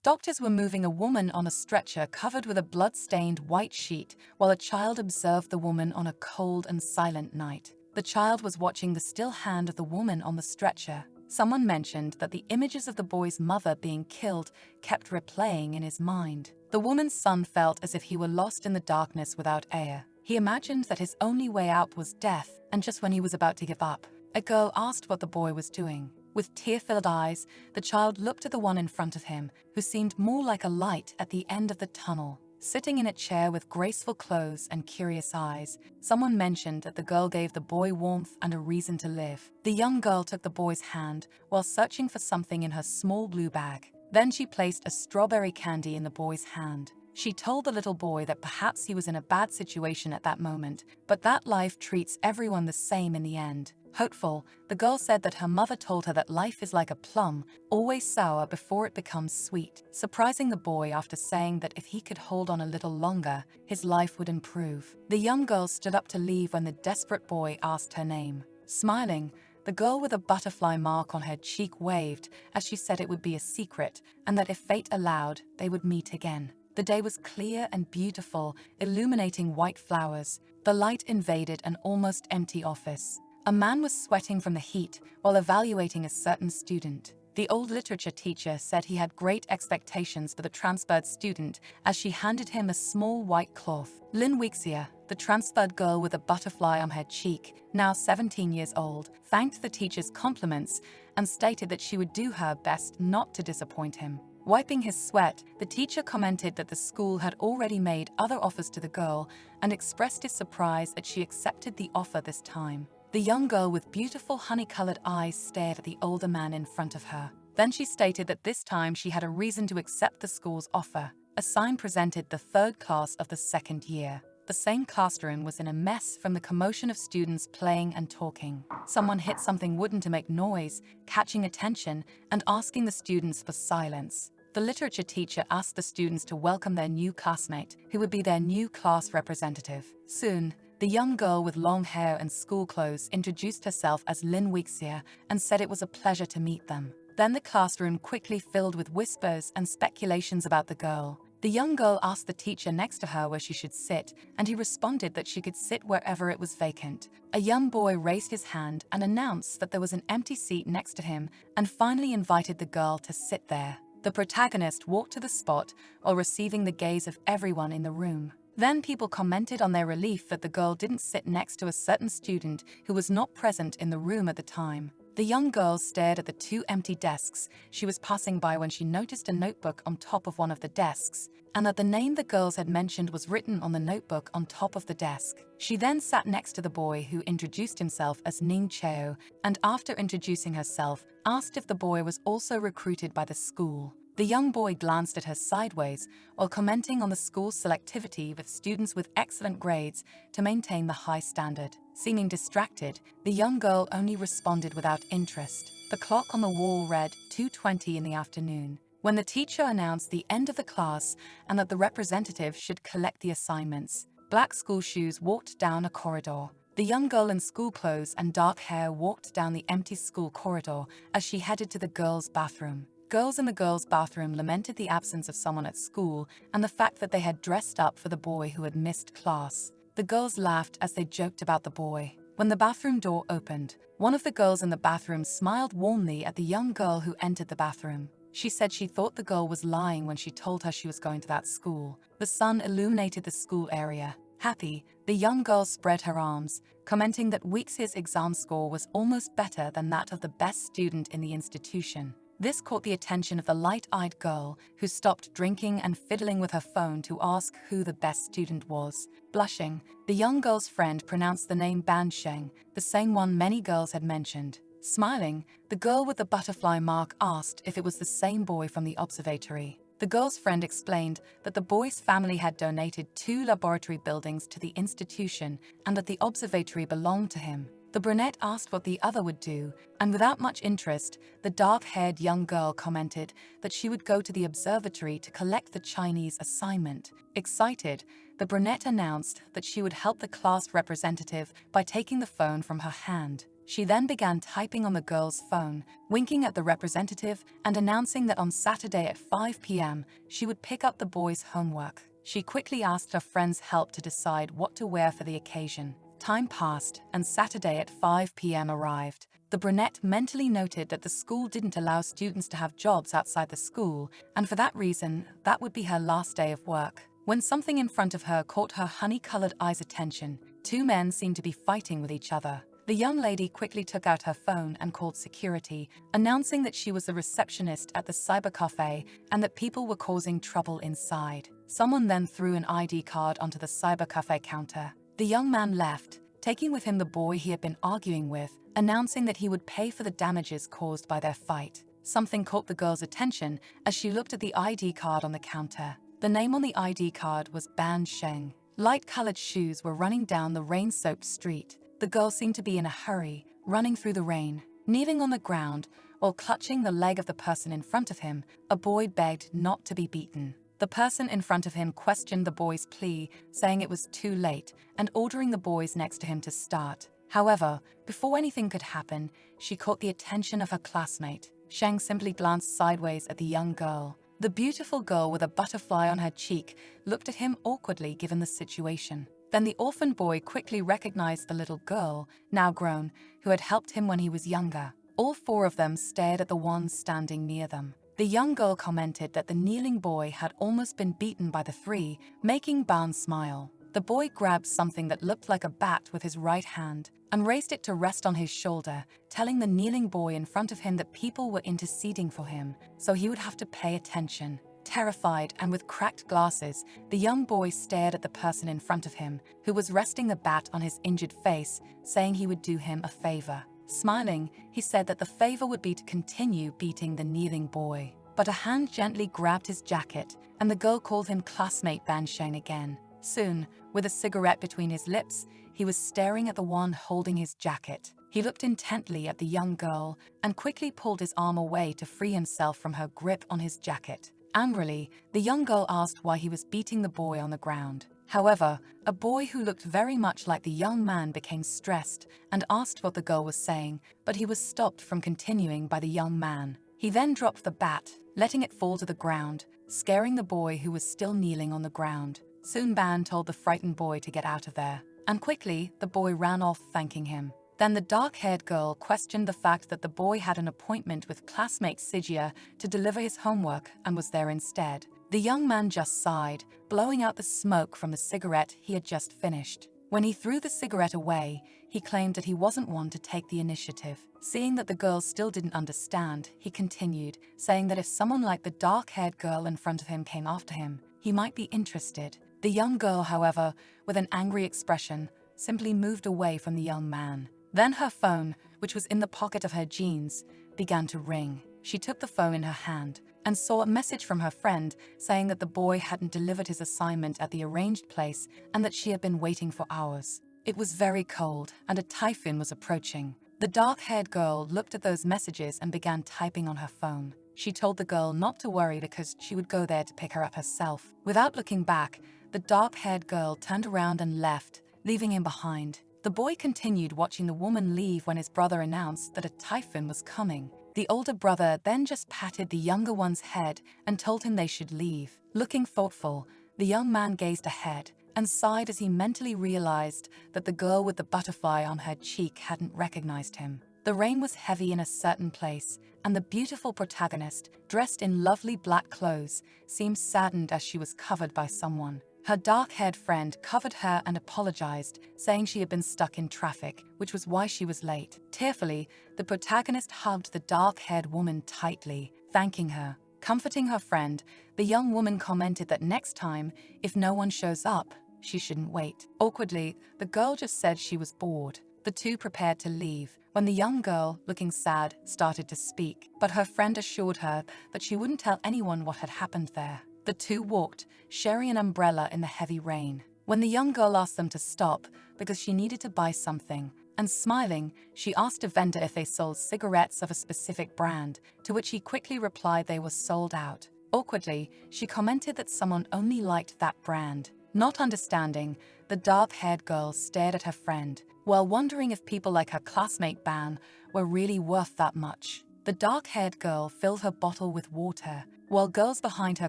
Doctors were moving a woman on a stretcher covered with a blood-stained white sheet while a child observed the woman on a cold and silent night. The child was watching the still hand of the woman on the stretcher. Someone mentioned that the images of the boy's mother being killed kept replaying in his mind. The woman's son felt as if he were lost in the darkness without air. He imagined that his only way out was death, and just when he was about to give up, a girl asked what the boy was doing. With tear-filled eyes, the child looked at the one in front of him, who seemed more like a light at the end of the tunnel. Sitting in a chair with graceful clothes and curious eyes, someone mentioned that the girl gave the boy warmth and a reason to live. The young girl took the boy's hand while searching for something in her small blue bag. Then she placed a strawberry candy in the boy's hand. She told the little boy that perhaps he was in a bad situation at that moment, but that life treats everyone the same in the end. Hopeful, the girl said that her mother told her that life is like a plum, always sour before it becomes sweet, surprising the boy after saying that if he could hold on a little longer, his life would improve. The young girl stood up to leave when the desperate boy asked her name. Smiling, the girl with a butterfly mark on her cheek waved as she said it would be a secret and that if fate allowed, they would meet again. The day was clear and beautiful, illuminating white flowers. The light invaded an almost empty office. A man was sweating from the heat while evaluating a certain student. The old literature teacher said he had great expectations for the transferred student as she handed him a small white cloth. Lin Weixia, the transferred girl with a butterfly on her cheek, now 17 years old, thanked the teacher's compliments and stated that she would do her best not to disappoint him. Wiping his sweat, the teacher commented that the school had already made other offers to the girl and expressed his surprise that she accepted the offer this time. The young girl with beautiful honey-colored eyes stared at the older man in front of her. Then she stated that this time she had a reason to accept the school's offer. A sign presented the third class of the second year. The same classroom was in a mess from the commotion of students playing and talking. Someone hit something wooden to make noise, catching attention and asking the students for silence. The literature teacher asked the students to welcome their new classmate, who would be their new class representative. Soon, the young girl with long hair and school clothes introduced herself as Lin Weixia and said it was a pleasure to meet them. Then the classroom quickly filled with whispers and speculations about the girl. The young girl asked the teacher next to her where she should sit, and he responded that she could sit wherever it was vacant. A young boy raised his hand and announced that there was an empty seat next to him and finally invited the girl to sit there. The protagonist walked to the spot while receiving the gaze of everyone in the room. Then people commented on their relief that the girl didn't sit next to a certain student who was not present in the room at the time. The young girl stared at the two empty desks she was passing by when she noticed a notebook on top of one of the desks, and that the name the girls had mentioned was written on the notebook on top of the desk. She then sat next to the boy who introduced himself as Ning Cheo, and after introducing herself, asked if the boy was also recruited by the school. The young boy glanced at her sideways while commenting on the school's selectivity with students with excellent grades to maintain the high standard. Seeming distracted, the young girl only responded without interest. The clock on the wall read 2:20 in the afternoon, when the teacher announced the end of the class and that the representative should collect the assignments. Black school shoes walked down a corridor. The young girl in school clothes and dark hair walked down the empty school corridor as she headed to the girls' bathroom. Girls in the girls' bathroom lamented the absence of someone at school and the fact that they had dressed up for the boy who had missed class. The girls laughed as they joked about the boy. When the bathroom door opened, one of the girls in the bathroom smiled warmly at the young girl who entered the bathroom. She said she thought the girl was lying when she told her she was going to that school. The sun illuminated the school area. Happy, the young girl spread her arms, commenting that Weixia's exam score was almost better than that of the best student in the institution. This caught the attention of the light-eyed girl, who stopped drinking and fiddling with her phone to ask who the best student was. Blushing, the young girl's friend pronounced the name Ban Sheng, the same one many girls had mentioned. Smiling, the girl with the butterfly mark asked if it was the same boy from the observatory. The girl's friend explained that the boy's family had donated 2 laboratory buildings to the institution and that the observatory belonged to him. The brunette asked what the other would do, and without much interest, the dark-haired young girl commented that she would go to the observatory to collect the Chinese assignment. Excited, the brunette announced that she would help the class representative by taking the phone from her hand. She then began typing on the girl's phone, winking at the representative and announcing that on Saturday at 5 p.m. she would pick up the boy's homework. She quickly asked her friend's help to decide what to wear for the occasion. Time passed, and Saturday at 5 p.m. arrived. The brunette mentally noted that the school didn't allow students to have jobs outside the school, and for that reason, that would be her last day of work. When something in front of her caught her honey-colored eyes' attention, two men seemed to be fighting with each other. The young lady quickly took out her phone and called security, announcing that she was the receptionist at the cyber cafe and that people were causing trouble inside. Someone then threw an ID card onto the cyber cafe counter. The young man left, taking with him the boy he had been arguing with, announcing that he would pay for the damages caused by their fight. Something caught the girl's attention as she looked at the ID card on the counter. The name on the ID card was Ban Sheng. Light-colored shoes were running down the rain-soaked street. The girl seemed to be in a hurry, running through the rain. Kneeling on the ground, while clutching the leg of the person in front of him, a boy begged not to be beaten. The person in front of him questioned the boy's plea, saying it was too late, and ordering the boys next to him to start. However, before anything could happen, she caught the attention of her classmate. Sheng simply glanced sideways at the young girl. The beautiful girl with a butterfly on her cheek looked at him awkwardly given the situation. Then the orphan boy quickly recognized the little girl, now grown, who had helped him when he was younger. All four of them stared at the one standing near them. The young girl commented that the kneeling boy had almost been beaten by the three, making Ban smile. The boy grabbed something that looked like a bat with his right hand and raised it to rest on his shoulder, telling the kneeling boy in front of him that people were interceding for him, so he would have to pay attention. Terrified and with cracked glasses, the young boy stared at the person in front of him, who was resting the bat on his injured face, saying he would do him a favor. Smiling, he said that the favor would be to continue beating the kneeling boy. But a hand gently grabbed his jacket, and the girl called him classmate Ban Sheng again. Soon, with a cigarette between his lips, he was staring at the one holding his jacket. He looked intently at the young girl and quickly pulled his arm away to free himself from her grip on his jacket. Angrily, the young girl asked why he was beating the boy on the ground. However, a boy who looked very much like the young man became stressed and asked what the girl was saying, but he was stopped from continuing by the young man. He then dropped the bat, letting it fall to the ground, scaring the boy who was still kneeling on the ground. Soon Ban told the frightened boy to get out of there, and quickly the boy ran off thanking him. Then the dark-haired girl questioned the fact that the boy had an appointment with classmate Sijia to deliver his homework and was there instead. The young man just sighed, blowing out the smoke from the cigarette he had just finished. When he threw the cigarette away, he claimed that he wasn't one to take the initiative. Seeing that the girl still didn't understand, he continued, saying that if someone like the dark-haired girl in front of him came after him, he might be interested. The young girl, however, with an angry expression, simply moved away from the young man. Then her phone, which was in the pocket of her jeans, began to ring. She took the phone in her hand and saw a message from her friend saying that the boy hadn't delivered his assignment at the arranged place and that she had been waiting for hours. It was very cold and a typhoon was approaching. The dark-haired girl looked at those messages and began typing on her phone. She told the girl not to worry because she would go there to pick her up herself. Without looking back, the dark-haired girl turned around and left, leaving him behind. The boy continued watching the woman leave when his brother announced that a typhoon was coming. The older brother then just patted the younger one's head and told him they should leave. Looking thoughtful, the young man gazed ahead and sighed as he mentally realized that the girl with the butterfly on her cheek hadn't recognized him. The rain was heavy in a certain place, and the beautiful protagonist, dressed in lovely black clothes, seemed saddened as she was covered by someone. Her dark-haired friend covered her and apologized, saying she had been stuck in traffic, which was why she was late. Tearfully, the protagonist hugged the dark-haired woman tightly, thanking her. Comforting her friend, the young woman commented that next time, if no one shows up, she shouldn't wait. Awkwardly, the girl just said she was bored. The two prepared to leave, when the young girl, looking sad, started to speak, but her friend assured her that she wouldn't tell anyone what had happened there. The two walked, sharing an umbrella in the heavy rain. When the young girl asked them to stop because she needed to buy something, and smiling, she asked a vendor if they sold cigarettes of a specific brand, to which he quickly replied they were sold out. Awkwardly, she commented that someone only liked that brand. Not understanding, the dark-haired girl stared at her friend, while wondering if people like her classmate Ban were really worth that much. The dark-haired girl filled her bottle with water, while girls behind her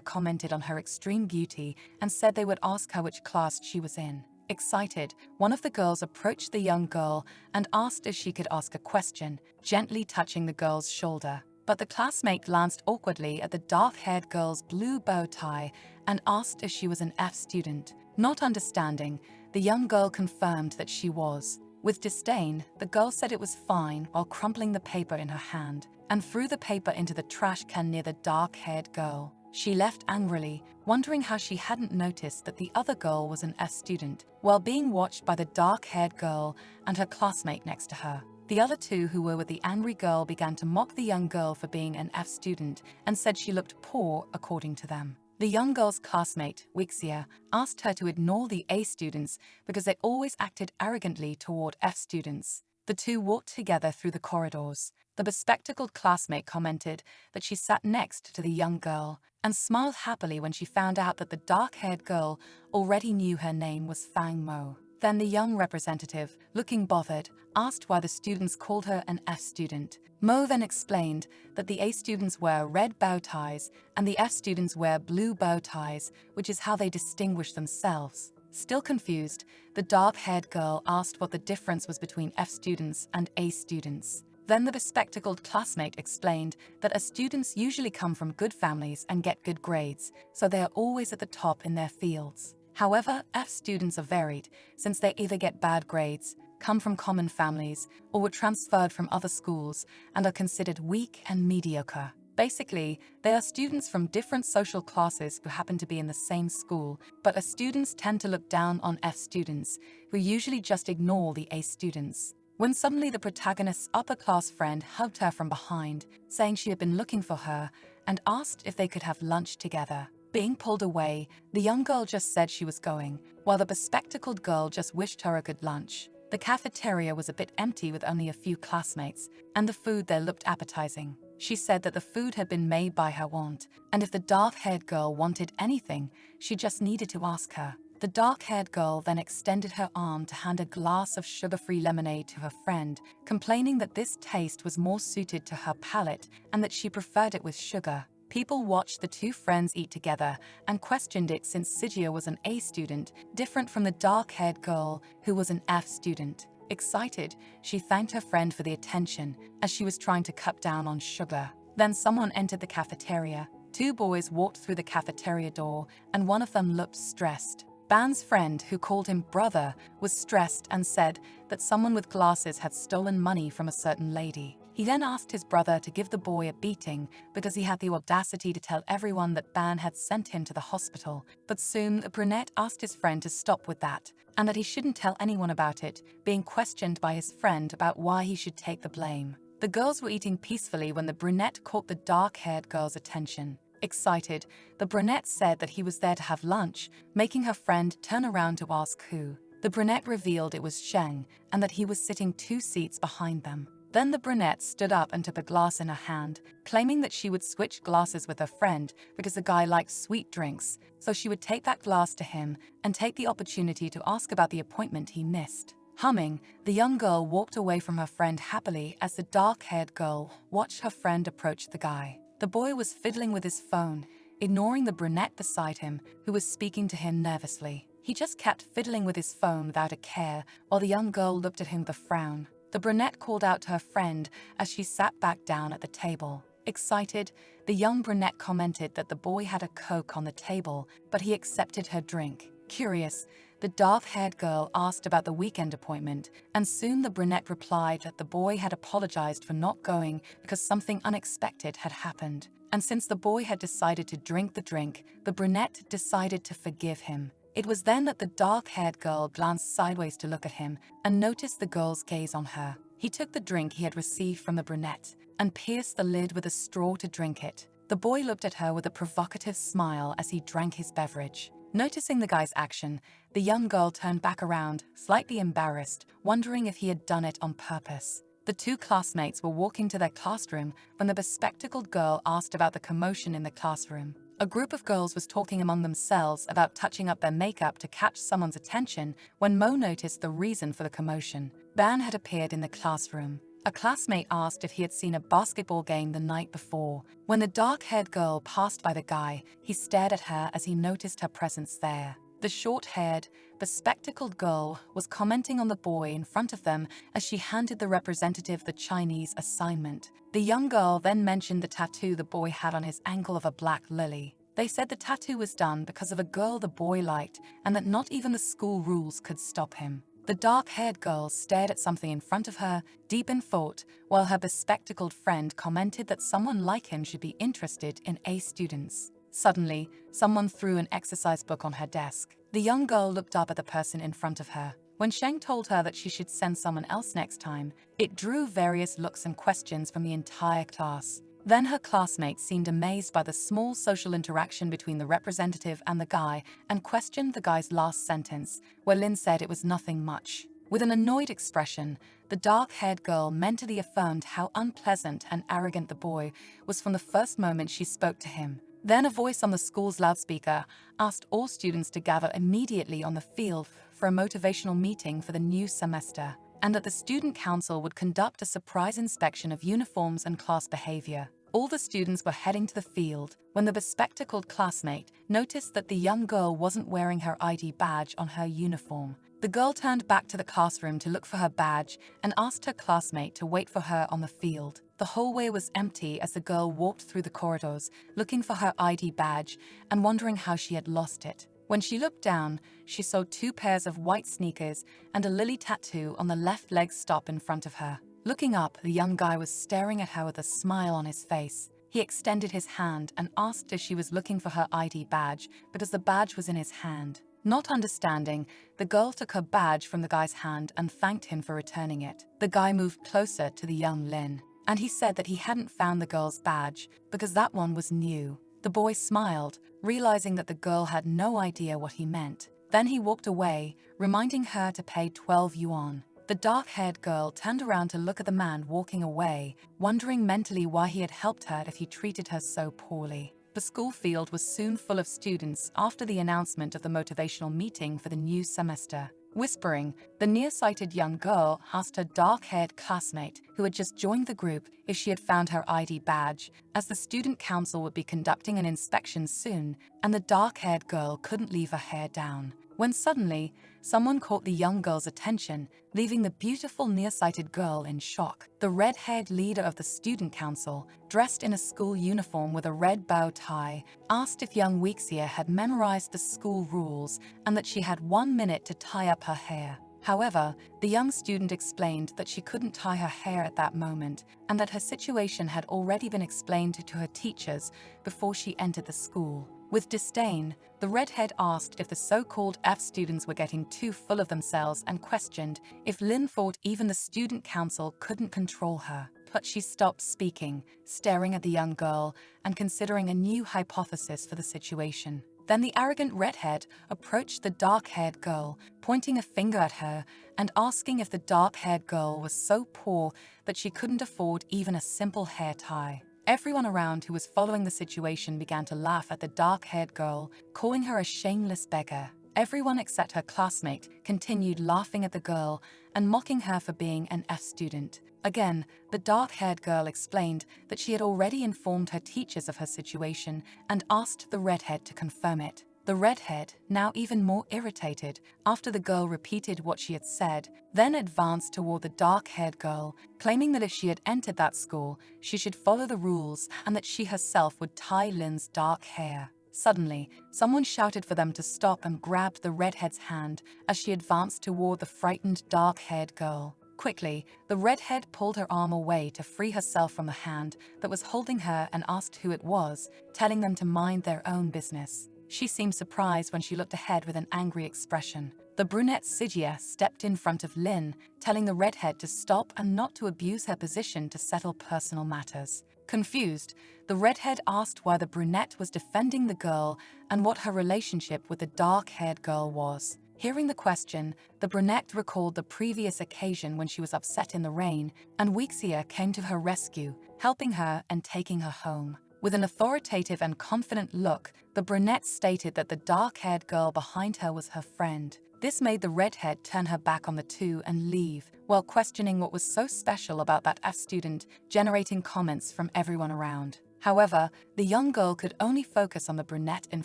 commented on her extreme beauty and said they would ask her which class she was in. Excited, one of the girls approached the young girl and asked if she could ask a question, gently touching the girl's shoulder. But the classmate glanced awkwardly at the dark-haired girl's blue bow tie and asked if she was an F student. Not understanding, the young girl confirmed that she was. With disdain, the girl said it was fine while crumpling the paper in her hand and threw the paper into the trash can near the dark-haired girl. She left angrily, wondering how she hadn't noticed that the other girl was an F student, while being watched by the dark-haired girl and her classmate next to her. The other two who were with the angry girl began to mock the young girl for being an F student and said she looked poor according to them. The young girl's classmate, Wixia, asked her to ignore the A students because they always acted arrogantly toward F students. The two walked together through the corridors. The bespectacled classmate commented that she sat next to the young girl and smiled happily when she found out that the dark-haired girl already knew her name was Fang Mo. Then the young representative, looking bothered, asked why the students called her an F student. Mo then explained that the A students wear red bow ties and the F students wear blue bow ties, which is how they distinguish themselves. Still confused, the dark-haired girl asked what the difference was between F students and A students. Then the bespectacled classmate explained that as students usually come from good families and get good grades, so they are always at the top in their fields. However, F students are varied, since they either get bad grades, come from common families, or were transferred from other schools and are considered weak and mediocre. Basically, they are students from different social classes who happen to be in the same school, but as students tend to look down on F students, who usually just ignore the A students. When suddenly the protagonist's upper-class friend hugged her from behind, saying she had been looking for her, and asked if they could have lunch together. Being pulled away, the young girl just said she was going, while the bespectacled girl just wished her a good lunch. The cafeteria was a bit empty with only a few classmates, and the food there looked appetizing. She said that the food had been made by her aunt, and if the dark-haired girl wanted anything, she just needed to ask her. The dark-haired girl then extended her arm to hand a glass of sugar-free lemonade to her friend, complaining that this taste was more suited to her palate and that she preferred it with sugar. People watched the two friends eat together and questioned it since Sijia was an A student, different from the dark-haired girl who was an F student. Excited, she thanked her friend for the attention as she was trying to cut down on sugar. Then someone entered the cafeteria. Two boys walked through the cafeteria door and one of them looked stressed. Ban's friend, who called him brother, was stressed and said that someone with glasses had stolen money from a certain lady. He then asked his brother to give the boy a beating because he had the audacity to tell everyone that Ban had sent him to the hospital. But soon the brunette asked his friend to stop with that and that he shouldn't tell anyone about it, being questioned by his friend about why he should take the blame. The girls were eating peacefully when the brunette caught the dark-haired girl's attention. Excited, the brunette said that he was there to have lunch, making her friend turn around to ask who. The brunette revealed it was Sheng and that he was sitting 2 seats behind them. Then the brunette stood up and took a glass in her hand, claiming that she would switch glasses with her friend because the guy liked sweet drinks, so she would take that glass to him and take the opportunity to ask about the appointment he missed. Humming, the young girl walked away from her friend happily as the dark-haired girl watched her friend approach the guy. The boy was fiddling with his phone, ignoring the brunette beside him, who was speaking to him nervously. He just kept fiddling with his phone without a care, while the young girl looked at him with a frown. The brunette called out to her friend as she sat back down at the table. Excited, the young brunette commented that the boy had a Coke on the table, but he accepted her drink. Curious, the dark-haired girl asked about the weekend appointment, and soon the brunette replied that the boy had apologized for not going because something unexpected had happened. And since the boy had decided to drink the drink, the brunette decided to forgive him. It was then that the dark-haired girl glanced sideways to look at him and noticed the girl's gaze on her. He took the drink he had received from the brunette and pierced the lid with a straw to drink it. The boy looked at her with a provocative smile as he drank his beverage. Noticing the guy's action, the young girl turned back around, slightly embarrassed, wondering if he had done it on purpose. The two classmates were walking to their classroom when the bespectacled girl asked about the commotion in the classroom. A group of girls was talking among themselves about touching up their makeup to catch someone's attention when Mo noticed the reason for the commotion. Ban had appeared in the classroom. A classmate asked if he had seen a basketball game the night before. When the dark-haired girl passed by the guy, he stared at her as he noticed her presence there. The short-haired, bespectacled girl was commenting on the boy in front of them as she handed the representative the Chinese assignment. The young girl then mentioned the tattoo the boy had on his ankle of a black lily. They said the tattoo was done because of a girl the boy liked and that not even the school rules could stop him. The dark-haired girl stared at something in front of her, deep in thought, while her bespectacled friend commented that someone like him should be interested in A students. Suddenly, someone threw an exercise book on her desk. The young girl looked up at the person in front of her. When Sheng told her that she should send someone else next time, it drew various looks and questions from the entire class. Then her classmates seemed amazed by the small social interaction between the representative and the guy and questioned the guy's last sentence, where Lin said it was nothing much. With an annoyed expression, the dark-haired girl mentally affirmed how unpleasant and arrogant the boy was from the first moment she spoke to him. Then a voice on the school's loudspeaker asked all students to gather immediately on the field for a motivational meeting for the new semester, and that the student council would conduct a surprise inspection of uniforms and class behavior. All the students were heading to the field when the bespectacled classmate noticed that the young girl wasn't wearing her ID badge on her uniform. The girl turned back to the classroom to look for her badge and asked her classmate to wait for her on the field. The hallway was empty as the girl walked through the corridors, looking for her ID badge and wondering how she had lost it. When she looked down, she saw 2 pairs of white sneakers and a lily tattoo on the left leg stop in front of her. Looking up, the young guy was staring at her with a smile on his face. He extended his hand and asked if she was looking for her ID badge because the badge was in his hand. Not understanding, the girl took her badge from the guy's hand and thanked him for returning it. The guy moved closer to the young Lin, and he said that he hadn't found the girl's badge because that one was new. The boy smiled, realizing that the girl had no idea what he meant. Then he walked away, reminding her to pay 12 yuan. The dark-haired girl turned around to look at the man walking away, wondering mentally why he had helped her if he treated her so poorly. The school field was soon full of students after the announcement of the motivational meeting for the new semester. Whispering, the nearsighted young girl asked her dark-haired classmate, who had just joined the group, if she had found her ID badge, as the student council would be conducting an inspection soon, and the dark-haired girl couldn't leave her hair down. When suddenly, someone caught the young girl's attention, leaving the beautiful nearsighted girl in shock. The red-haired leader of the student council, dressed in a school uniform with a red bow tie, asked if young Weixia had memorized the school rules and that she had 1 minute to tie up her hair. However, the young student explained that she couldn't tie her hair at that moment and that her situation had already been explained to her teachers before she entered the school. With disdain, the redhead asked if the so-called F students were getting too full of themselves and questioned if Lin thought even the student council couldn't control her. But she stopped speaking, staring at the young girl and considering a new hypothesis for the situation. Then the arrogant redhead approached the dark-haired girl, pointing a finger at her and asking if the dark-haired girl was so poor that she couldn't afford even a simple hair tie. Everyone around who was following the situation began to laugh at the dark-haired girl, calling her a shameless beggar. Everyone except her classmate continued laughing at the girl and mocking her for being an F student. Again, the dark-haired girl explained that she had already informed her teachers of her situation and asked the redhead to confirm it. The redhead, now even more irritated after the girl repeated what she had said, then advanced toward the dark-haired girl, claiming that if she had entered that school, she should follow the rules and that she herself would tie Lin's dark hair. Suddenly, someone shouted for them to stop and grabbed the redhead's hand as she advanced toward the frightened dark-haired girl. Quickly, the redhead pulled her arm away to free herself from the hand that was holding her and asked who it was, telling them to mind their own business. She seemed surprised when she looked ahead with an angry expression. The brunette Sigia stepped in front of Lin, telling the redhead to stop and not to abuse her position to settle personal matters. Confused, the redhead asked why the brunette was defending the girl and what her relationship with the dark-haired girl was. Hearing the question, the brunette recalled the previous occasion when she was upset in the rain, and Weixia came to her rescue, helping her and taking her home. With an authoritative and confident look, the brunette stated that the dark-haired girl behind her was her friend. This made the redhead turn her back on the two and leave, while questioning what was so special about that student, generating comments from everyone around. However, the young girl could only focus on the brunette in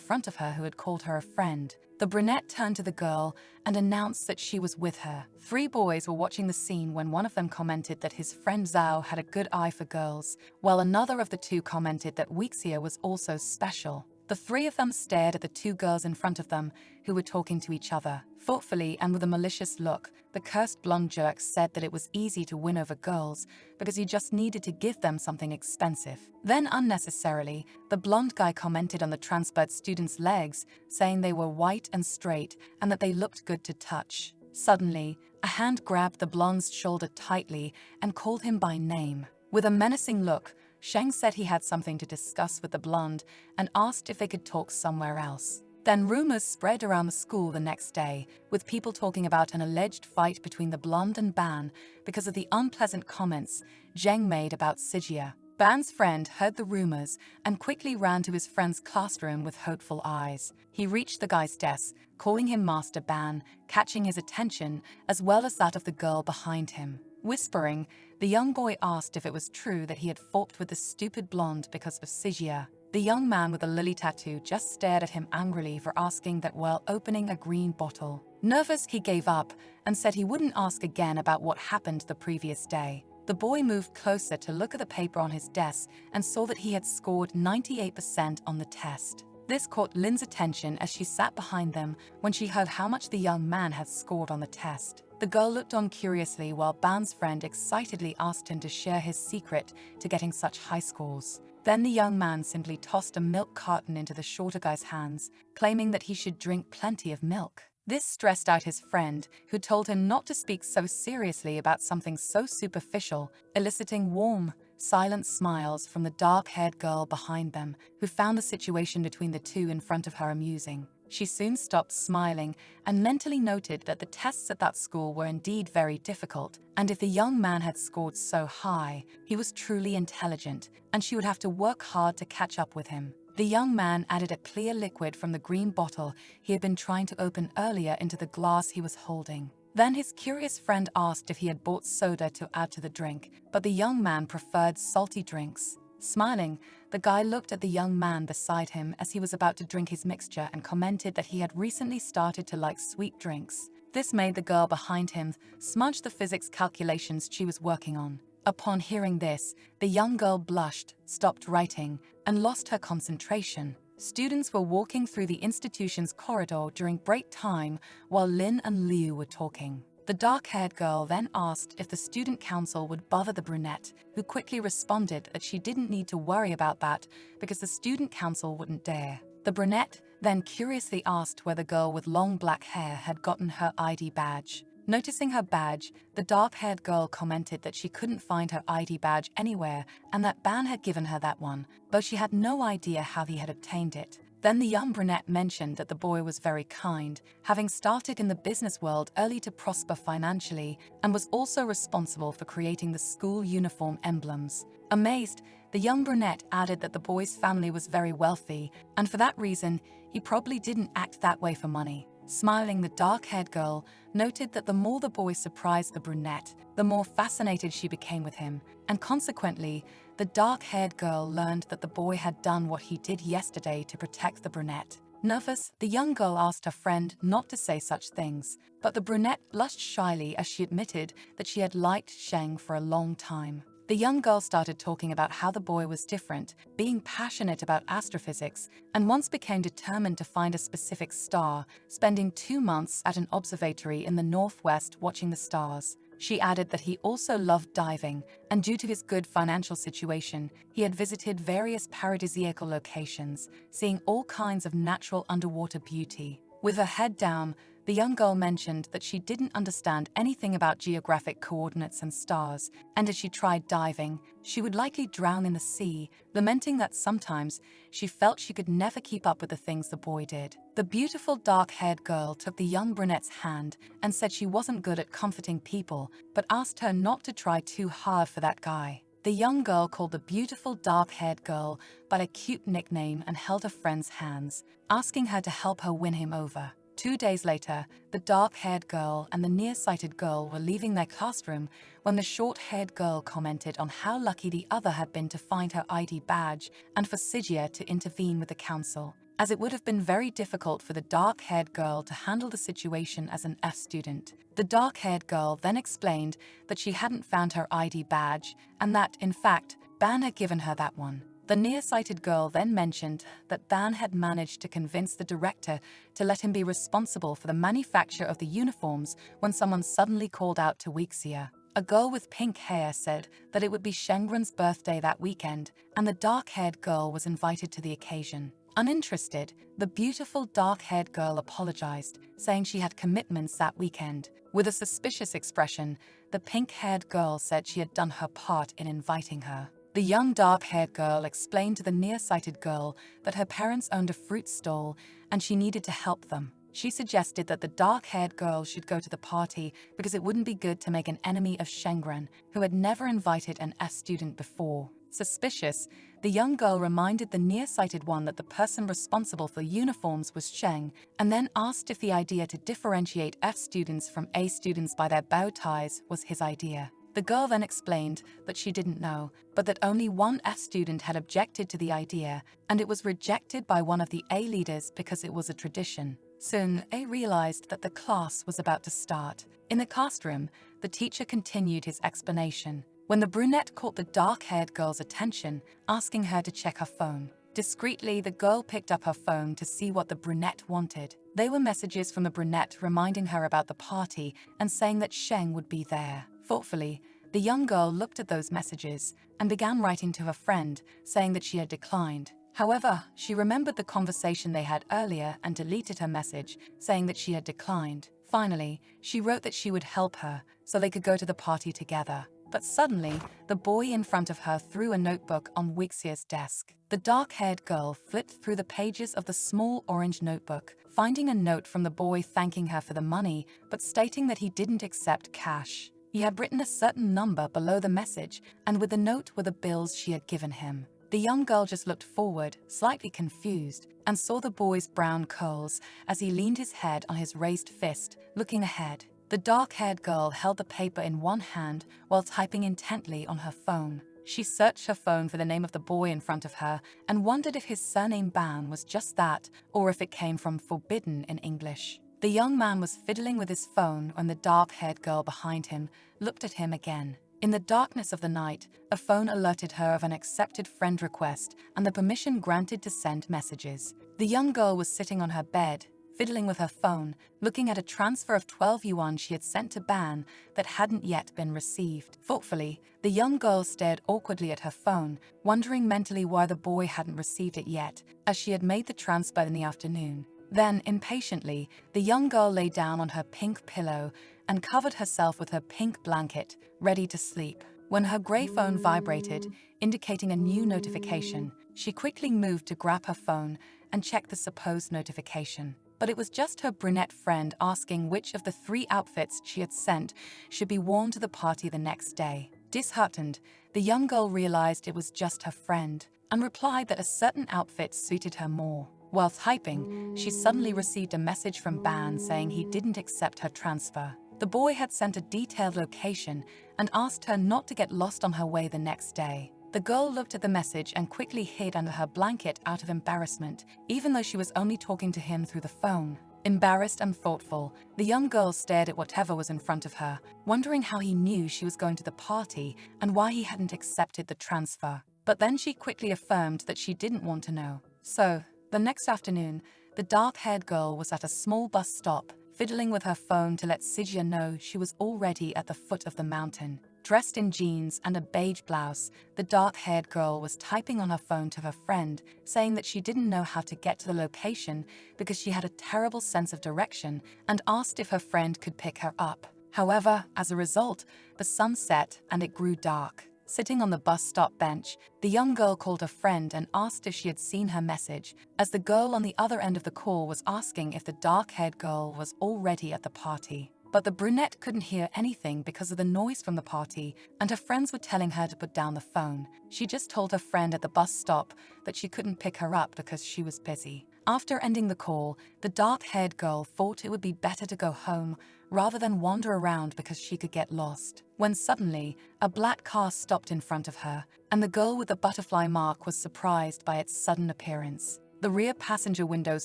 front of her who had called her a friend. The brunette turned to the girl and announced that she was with her. Three boys were watching the scene when one of them commented that his friend Zhao had a good eye for girls, while another of the two commented that Wixia was also special. The three of them stared at the two girls in front of them, who were talking to each other. Thoughtfully and with a malicious look, the cursed blonde jerk said that it was easy to win over girls because you just needed to give them something expensive. Then unnecessarily, the blonde guy commented on the transferred students' legs, saying they were white and straight and that they looked good to touch. Suddenly, a hand grabbed the blonde's shoulder tightly and called him by name. With a menacing look, Sheng said he had something to discuss with the blonde and asked if they could talk somewhere else. Then rumors spread around the school the next day, with people talking about an alleged fight between the blonde and Ban because of the unpleasant comments Zheng made about Sijia. Ban's friend heard the rumors and quickly ran to his friend's classroom with hopeful eyes. He reached the guy's desk, calling him Master Ban, catching his attention as well as that of the girl behind him. Whispering, the young boy asked if it was true that he had fought with the stupid blonde because of Sijia. The young man with the lily tattoo just stared at him angrily for asking that while opening a green bottle. Nervous, he gave up and said he wouldn't ask again about what happened the previous day. The boy moved closer to look at the paper on his desk and saw that he had scored 98% on the test. This caught Lin's attention as she sat behind them when she heard how much the young man had scored on the test. The girl looked on curiously while Ban's friend excitedly asked him to share his secret to getting such high scores. Then the young man simply tossed a milk carton into the shorter guy's hands, claiming that he should drink plenty of milk. This stressed out his friend, who told him not to speak so seriously about something so superficial, eliciting warm, silent smiles from the dark-haired girl behind them, who found the situation between the two in front of her amusing. She soon stopped smiling and mentally noted that the tests at that school were indeed very difficult, and if the young man had scored so high, he was truly intelligent, and she would have to work hard to catch up with him. The young man added a clear liquid from the green bottle he had been trying to open earlier into the glass he was holding. Then his curious friend asked if he had bought soda to add to the drink, but the young man preferred salty drinks. Smiling, the guy looked at the young man beside him as he was about to drink his mixture and commented that he had recently started to like sweet drinks. This made the girl behind him smudge the physics calculations she was working on. Upon hearing this, the young girl blushed, stopped writing, and lost her concentration. Students were walking through the institution's corridor during break time while Lin and Liu were talking. The dark-haired girl then asked if the student council would bother the brunette, who quickly responded that she didn't need to worry about that because the student council wouldn't dare. The brunette then curiously asked where the girl with long black hair had gotten her ID badge. Noticing her badge, the dark-haired girl commented that she couldn't find her ID badge anywhere and that Ban had given her that one, though she had no idea how he had obtained it. Then the young brunette mentioned that the boy was very kind, having started in the business world early to prosper financially, and was also responsible for creating the school uniform emblems. Amazed, the young brunette added that the boy's family was very wealthy, and for that reason, he probably didn't act that way for money. Smiling, the dark-haired girl noted that the more the boy surprised the brunette, the more fascinated she became with him, and consequently, the dark-haired girl learned that the boy had done what he did yesterday to protect the brunette. Nervous, the young girl asked her friend not to say such things, but the brunette blushed shyly as she admitted that she had liked Sheng for a long time. The young girl started talking about how the boy was different, being passionate about astrophysics, and once became determined to find a specific star, spending 2 months at an observatory in the northwest watching the stars. She added that he also loved diving, and due to his good financial situation, he had visited various paradisiacal locations, seeing all kinds of natural underwater beauty. With her head down, the young girl mentioned that she didn't understand anything about geographic coordinates and stars, and if she tried diving, she would likely drown in the sea, lamenting that sometimes she felt she could never keep up with the things the boy did. The beautiful dark-haired girl took the young brunette's hand and said she wasn't good at comforting people, but asked her not to try too hard for that guy. The young girl called the beautiful dark-haired girl by a cute nickname and held her friend's hands, asking her to help her win him over. 2 days later, the dark-haired girl and the nearsighted girl were leaving their classroom when the short-haired girl commented on how lucky the other had been to find her ID badge and for Sijia to intervene with the council, as it would have been very difficult for the dark-haired girl to handle the situation as an F student. The dark-haired girl then explained that she hadn't found her ID badge and that, in fact, Ban had given her that one. The nearsighted girl then mentioned that Ban had managed to convince the director to let him be responsible for the manufacture of the uniforms when someone suddenly called out to Wixia. A girl with pink hair said that it would be Shengren's birthday that weekend, and the dark-haired girl was invited to the occasion. Uninterested, the beautiful dark-haired girl apologized, saying she had commitments that weekend. With a suspicious expression, the pink-haired girl said she had done her part in inviting her. The young dark-haired girl explained to the nearsighted girl that her parents owned a fruit stall and she needed to help them. She suggested that the dark-haired girl should go to the party because it wouldn't be good to make an enemy of Shengren, who had never invited an F student before. Suspicious, the young girl reminded the nearsighted one that the person responsible for uniforms was Sheng, and then asked if the idea to differentiate F students from A students by their bow ties was his idea. The girl then explained that she didn't know, but that only one F student had objected to the idea, and it was rejected by one of the A leaders because it was a tradition. Soon, A realized that the class was about to start. In the classroom, the teacher continued his explanation, when the brunette caught the dark-haired girl's attention, asking her to check her phone. Discreetly, the girl picked up her phone to see what the brunette wanted. They were messages from the brunette reminding her about the party and saying that Sheng would be there. Thoughtfully, the young girl looked at those messages and began writing to her friend, saying that she had declined. However, she remembered the conversation they had earlier and deleted her message, saying that she had declined. Finally, she wrote that she would help her so they could go to the party together. But suddenly, the boy in front of her threw a notebook on Wixia's desk. The dark-haired girl flipped through the pages of the small orange notebook, finding a note from the boy thanking her for the money, but stating that he didn't accept cash. He had written a certain number below the message, and with the note were the bills she had given him. The young girl just looked forward, slightly confused, and saw the boy's brown curls as he leaned his head on his raised fist, looking ahead. The dark-haired girl held the paper in one hand while typing intently on her phone. She searched her phone for the name of the boy in front of her and wondered if his surname Ban was just that or if it came from forbidden in English. The young man was fiddling with his phone when the dark-haired girl behind him looked at him again. In the darkness of the night, a phone alerted her of an accepted friend request and the permission granted to send messages. The young girl was sitting on her bed, fiddling with her phone, looking at a transfer of 12 yuan she had sent to Ban that hadn't yet been received. Thoughtfully, the young girl stared awkwardly at her phone, wondering mentally why the boy hadn't received it yet, as she had made the transfer in the afternoon. Then, impatiently, the young girl lay down on her pink pillow and covered herself with her pink blanket, ready to sleep. When her grey phone vibrated, indicating a new notification, she quickly moved to grab her phone and check the supposed notification. But it was just her brunette friend asking which of the 3 outfits she had sent should be worn to the party the next day. Disheartened, the young girl realized it was just her friend and replied that a certain outfit suited her more. While typing, she suddenly received a message from Ban saying he didn't accept her transfer. The boy had sent a detailed location and asked her not to get lost on her way the next day. The girl looked at the message and quickly hid under her blanket out of embarrassment, even though she was only talking to him through the phone. Embarrassed and thoughtful, the young girl stared at whatever was in front of her, wondering how he knew she was going to the party and why he hadn't accepted the transfer. But then she quickly affirmed that she didn't want to know. So, the next afternoon, the dark-haired girl was at a small bus stop, fiddling with her phone to let Sijia know she was already at the foot of the mountain. Dressed in jeans and a beige blouse, the dark-haired girl was typing on her phone to her friend, saying that she didn't know how to get to the location because she had a terrible sense of direction and asked if her friend could pick her up. However, as a result, the sun set and it grew dark. Sitting on the bus stop bench, the young girl called her friend and asked if she had seen her message, as the girl on the other end of the call was asking if the dark-haired girl was already at the party. But the brunette couldn't hear anything because of the noise from the party, and her friends were telling her to put down the phone. She just told her friend at the bus stop that she couldn't pick her up because she was busy. After ending the call, the dark-haired girl thought it would be better to go home rather than wander around because she could get lost. When suddenly, a black car stopped in front of her, and the girl with the butterfly mark was surprised by its sudden appearance. The rear passenger windows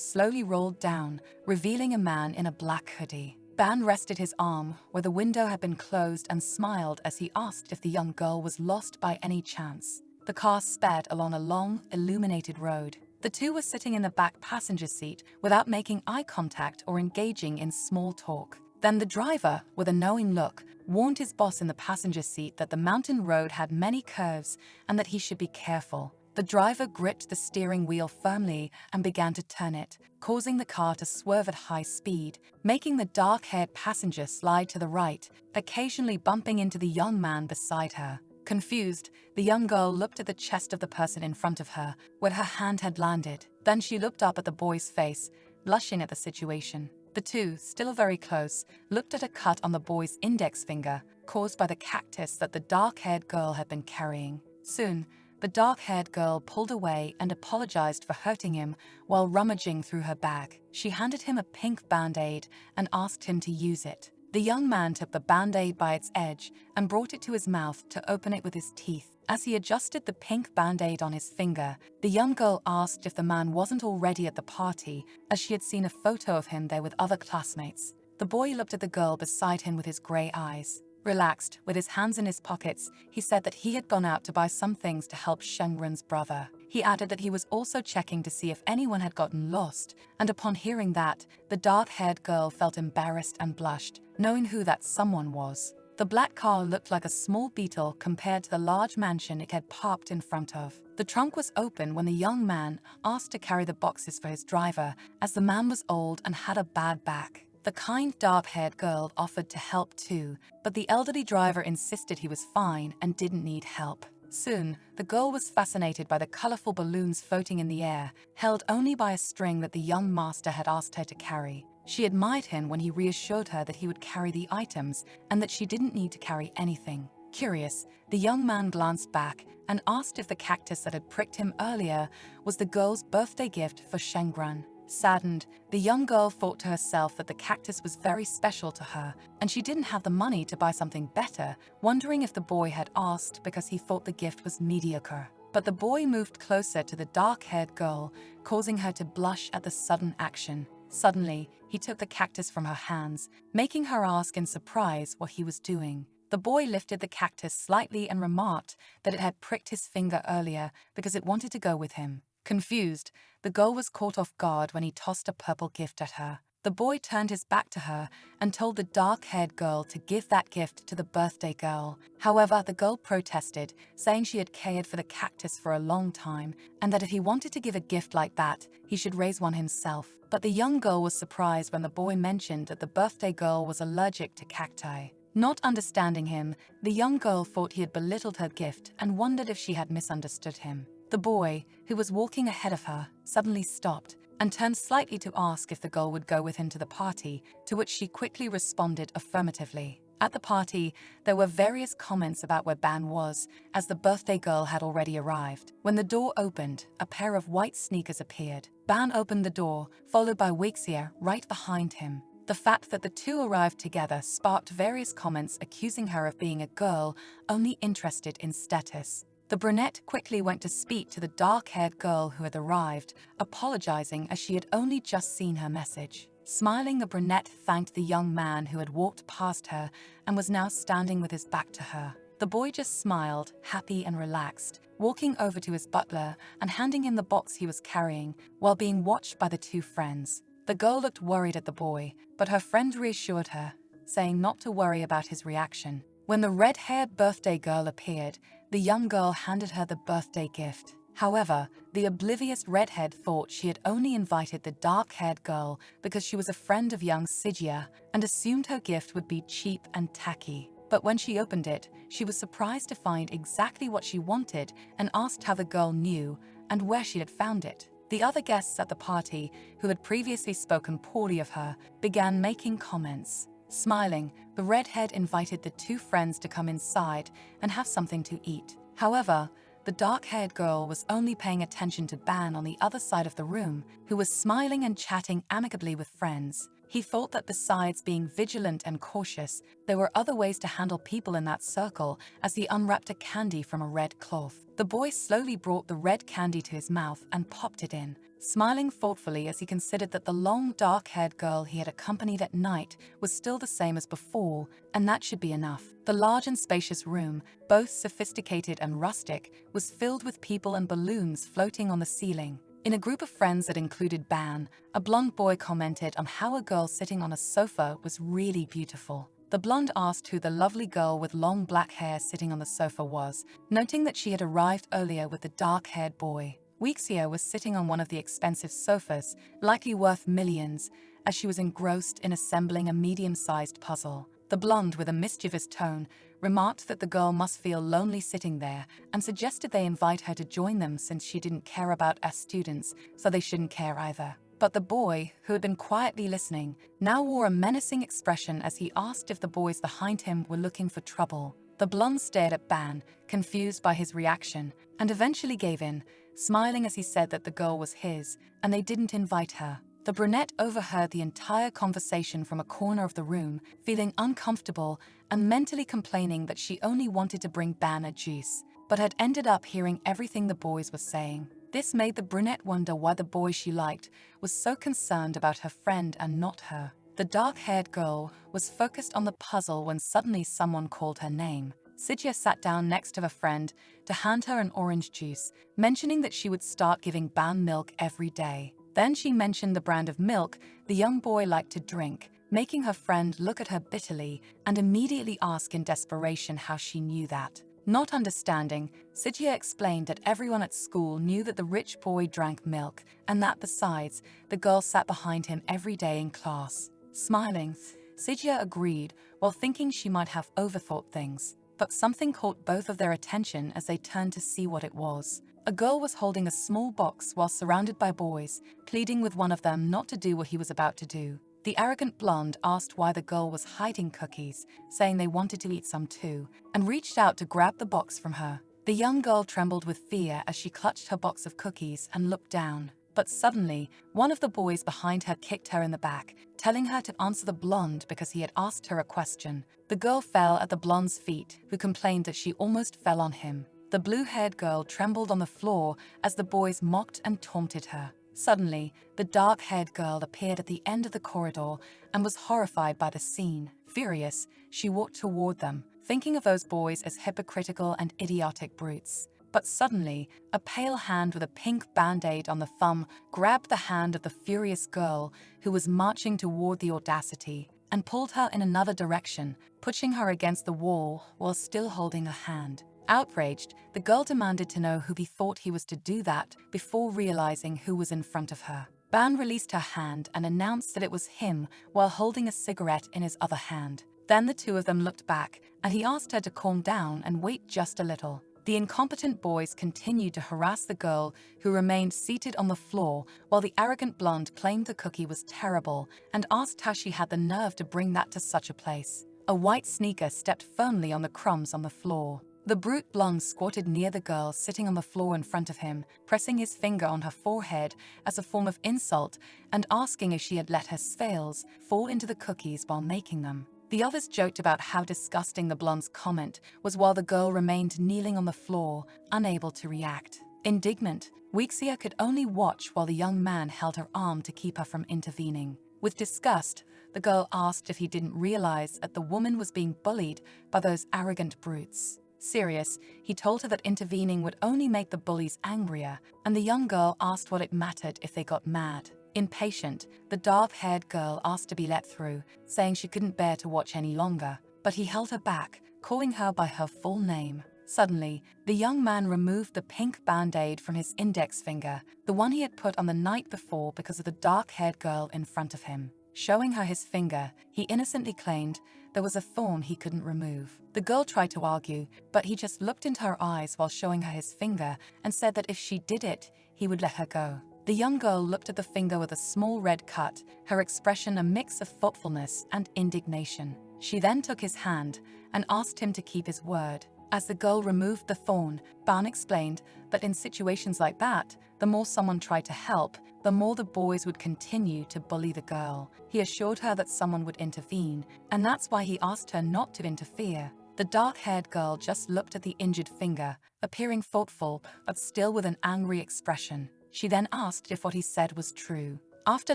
slowly rolled down, revealing a man in a black hoodie. Ban rested his arm where the window had been closed and smiled as he asked if the young girl was lost by any chance. The car sped along a long, illuminated road. The two were sitting in the back passenger seat without making eye contact or engaging in small talk. Then the driver, with a knowing look, warned his boss in the passenger seat that the mountain road had many curves and that he should be careful. The driver gripped the steering wheel firmly and began to turn it, causing the car to swerve at high speed, making the dark-haired passenger slide to the right, occasionally bumping into the young man beside her. Confused, the young girl looked at the chest of the person in front of her, where her hand had landed. Then she looked up at the boy's face, blushing at the situation. The two, still very close, looked at a cut on the boy's index finger, caused by the cactus that the dark-haired girl had been carrying. Soon, the dark-haired girl pulled away and apologized for hurting him while rummaging through her bag. She handed him a pink band-aid and asked him to use it. The young man took the band-aid by its edge and brought it to his mouth to open it with his teeth. As he adjusted the pink band-aid on his finger, the young girl asked if the man wasn't already at the party, as she had seen a photo of him there with other classmates. The boy looked at the girl beside him with his gray eyes. Relaxed, with his hands in his pockets, he said that he had gone out to buy some things to help Shengren's brother. He added that he was also checking to see if anyone had gotten lost, and upon hearing that, the dark-haired girl felt embarrassed and blushed, knowing who that someone was. The black car looked like a small beetle compared to the large mansion it had parked in front of. The trunk was open when the young man asked to carry the boxes for his driver, as the man was old and had a bad back. The kind dark-haired girl offered to help too, but the elderly driver insisted he was fine and didn't need help. Soon, the girl was fascinated by the colorful balloons floating in the air, held only by a string that the young master had asked her to carry. She admired him when he reassured her that he would carry the items and that she didn't need to carry anything. Curious, the young man glanced back and asked if the cactus that had pricked him earlier was the girl's birthday gift for Shengren. Saddened, the young girl thought to herself that the cactus was very special to her, and she didn't have the money to buy something better, wondering if the boy had asked because he thought the gift was mediocre. But the boy moved closer to the dark-haired girl, causing her to blush at the sudden action. Suddenly, he took the cactus from her hands, making her ask in surprise what he was doing. The boy lifted the cactus slightly and remarked that it had pricked his finger earlier because it wanted to go with him. Confused, the girl was caught off guard when he tossed a purple gift at her. The boy turned his back to her and told the dark-haired girl to give that gift to the birthday girl. However, the girl protested, saying she had cared for the cactus for a long time and that if he wanted to give a gift like that, he should raise one himself. But the young girl was surprised when the boy mentioned that the birthday girl was allergic to cacti. Not understanding him, the young girl thought he had belittled her gift and wondered if she had misunderstood him. The boy, who was walking ahead of her, suddenly stopped and turned slightly to ask if the girl would go with him to the party, to which she quickly responded affirmatively. At the party, there were various comments about where Ban was, as the birthday girl had already arrived. When the door opened, a pair of white sneakers appeared. Ban opened the door, followed by Wixia right behind him. The fact that the two arrived together sparked various comments accusing her of being a girl only interested in status. The brunette quickly went to speak to the dark-haired girl who had arrived, apologizing as she had only just seen her message. Smiling, the brunette thanked the young man who had walked past her and was now standing with his back to her. The boy just smiled, happy and relaxed, walking over to his butler and handing him the box he was carrying while being watched by the two friends. The girl looked worried at the boy, but her friend reassured her, saying not to worry about his reaction. When the red-haired birthday girl appeared, the young girl handed her the birthday gift. However, the oblivious redhead thought she had only invited the dark-haired girl because she was a friend of young Sijia and assumed her gift would be cheap and tacky. But when she opened it, she was surprised to find exactly what she wanted and asked how the girl knew and where she had found it. The other guests at the party, who had previously spoken poorly of her, began making comments. Smiling, the redhead invited the two friends to come inside and have something to eat. However, the dark-haired girl was only paying attention to Ban on the other side of the room, who was smiling and chatting amicably with friends. He thought that besides being vigilant and cautious, there were other ways to handle people in that circle as he unwrapped a candy from a red cloth. The boy slowly brought the red candy to his mouth and popped it in, smiling thoughtfully as he considered that the long, dark-haired girl he had accompanied at night was still the same as before, and that should be enough. The large and spacious room, both sophisticated and rustic, was filled with people and balloons floating on the ceiling. In a group of friends that included Ban, a blonde boy commented on how a girl sitting on a sofa was really beautiful. The blonde asked who the lovely girl with long black hair sitting on the sofa was, noting that she had arrived earlier with the dark-haired boy. Weexia was sitting on one of the expensive sofas, likely worth millions, as she was engrossed in assembling a medium-sized puzzle. The blonde, with a mischievous tone, remarked that the girl must feel lonely sitting there and suggested they invite her to join them since she didn't care about us students, so they shouldn't care either. But the boy, who had been quietly listening, now wore a menacing expression as he asked if the boys behind him were looking for trouble. The blonde stared at Ban, confused by his reaction, and eventually gave in, smiling as he said that the girl was his, and they didn't invite her. The brunette overheard the entire conversation from a corner of the room, feeling uncomfortable and mentally complaining that she only wanted to bring Ban a juice, but had ended up hearing everything the boys were saying. This made the brunette wonder why the boy she liked was so concerned about her friend and not her. The dark-haired girl was focused on the puzzle when suddenly someone called her name. Sijia sat down next to her friend to hand her an orange juice, mentioning that she would start giving Ban milk every day. Then she mentioned the brand of milk the young boy liked to drink, making her friend look at her bitterly and immediately ask in desperation how she knew that. Not understanding, Sijia explained that everyone at school knew that the rich boy drank milk and that besides, the girl sat behind him every day in class. Smiling, Sijia agreed while thinking she might have overthought things. But something caught both of their attention as they turned to see what it was. A girl was holding a small box while surrounded by boys, pleading with one of them not to do what he was about to do. The arrogant blonde asked why the girl was hiding cookies, saying they wanted to eat some too, and reached out to grab the box from her. The young girl trembled with fear as she clutched her box of cookies and looked down. But suddenly, one of the boys behind her kicked her in the back, telling her to answer the blonde because he had asked her a question. The girl fell at the blonde's feet, who complained that she almost fell on him. The blue-haired girl trembled on the floor as the boys mocked and taunted her. Suddenly, the dark-haired girl appeared at the end of the corridor and was horrified by the scene. Furious, she walked toward them, thinking of those boys as hypocritical and idiotic brutes. But suddenly, a pale hand with a pink band-aid on the thumb grabbed the hand of the furious girl who was marching toward the audacity and pulled her in another direction, pushing her against the wall while still holding her hand. Outraged, the girl demanded to know who he thought he was to do that before realizing who was in front of her. Ban released her hand and announced that it was him while holding a cigarette in his other hand. Then the two of them looked back and he asked her to calm down and wait just a little. The incompetent boys continued to harass the girl, who remained seated on the floor, while the arrogant blonde claimed the cookie was terrible and asked how she had the nerve to bring that to such a place. A white sneaker stepped firmly on the crumbs on the floor. The brute blonde squatted near the girl sitting on the floor in front of him, pressing his finger on her forehead as a form of insult and asking if she had let her scales fall into the cookies while making them. The others joked about how disgusting the blonde's comment was while the girl remained kneeling on the floor, unable to react. Indignant, Weexia could only watch while the young man held her arm to keep her from intervening. With disgust, the girl asked if he didn't realize that the woman was being bullied by those arrogant brutes. Serious, he told her that intervening would only make the bullies angrier, and the young girl asked what it mattered if they got mad. Impatient, the dark-haired girl asked to be let through, saying she couldn't bear to watch any longer, but he held her back, calling her by her full name. Suddenly, the young man removed the pink band-aid from his index finger, the one he had put on the night before because of the dark-haired girl in front of him. Showing her his finger, he innocently claimed there was a thorn he couldn't remove. The girl tried to argue, but he just looked into her eyes while showing her his finger and said that if she did it, he would let her go. The young girl looked at the finger with a small red cut, her expression a mix of thoughtfulness and indignation. She then took his hand and asked him to keep his word. As the girl removed the thorn, Ban explained that in situations like that, the more someone tried to help, the more the boys would continue to bully the girl. He assured her that someone would intervene, and that's why he asked her not to interfere. The dark-haired girl just looked at the injured finger, appearing thoughtful but still with an angry expression. She then asked if what he said was true. After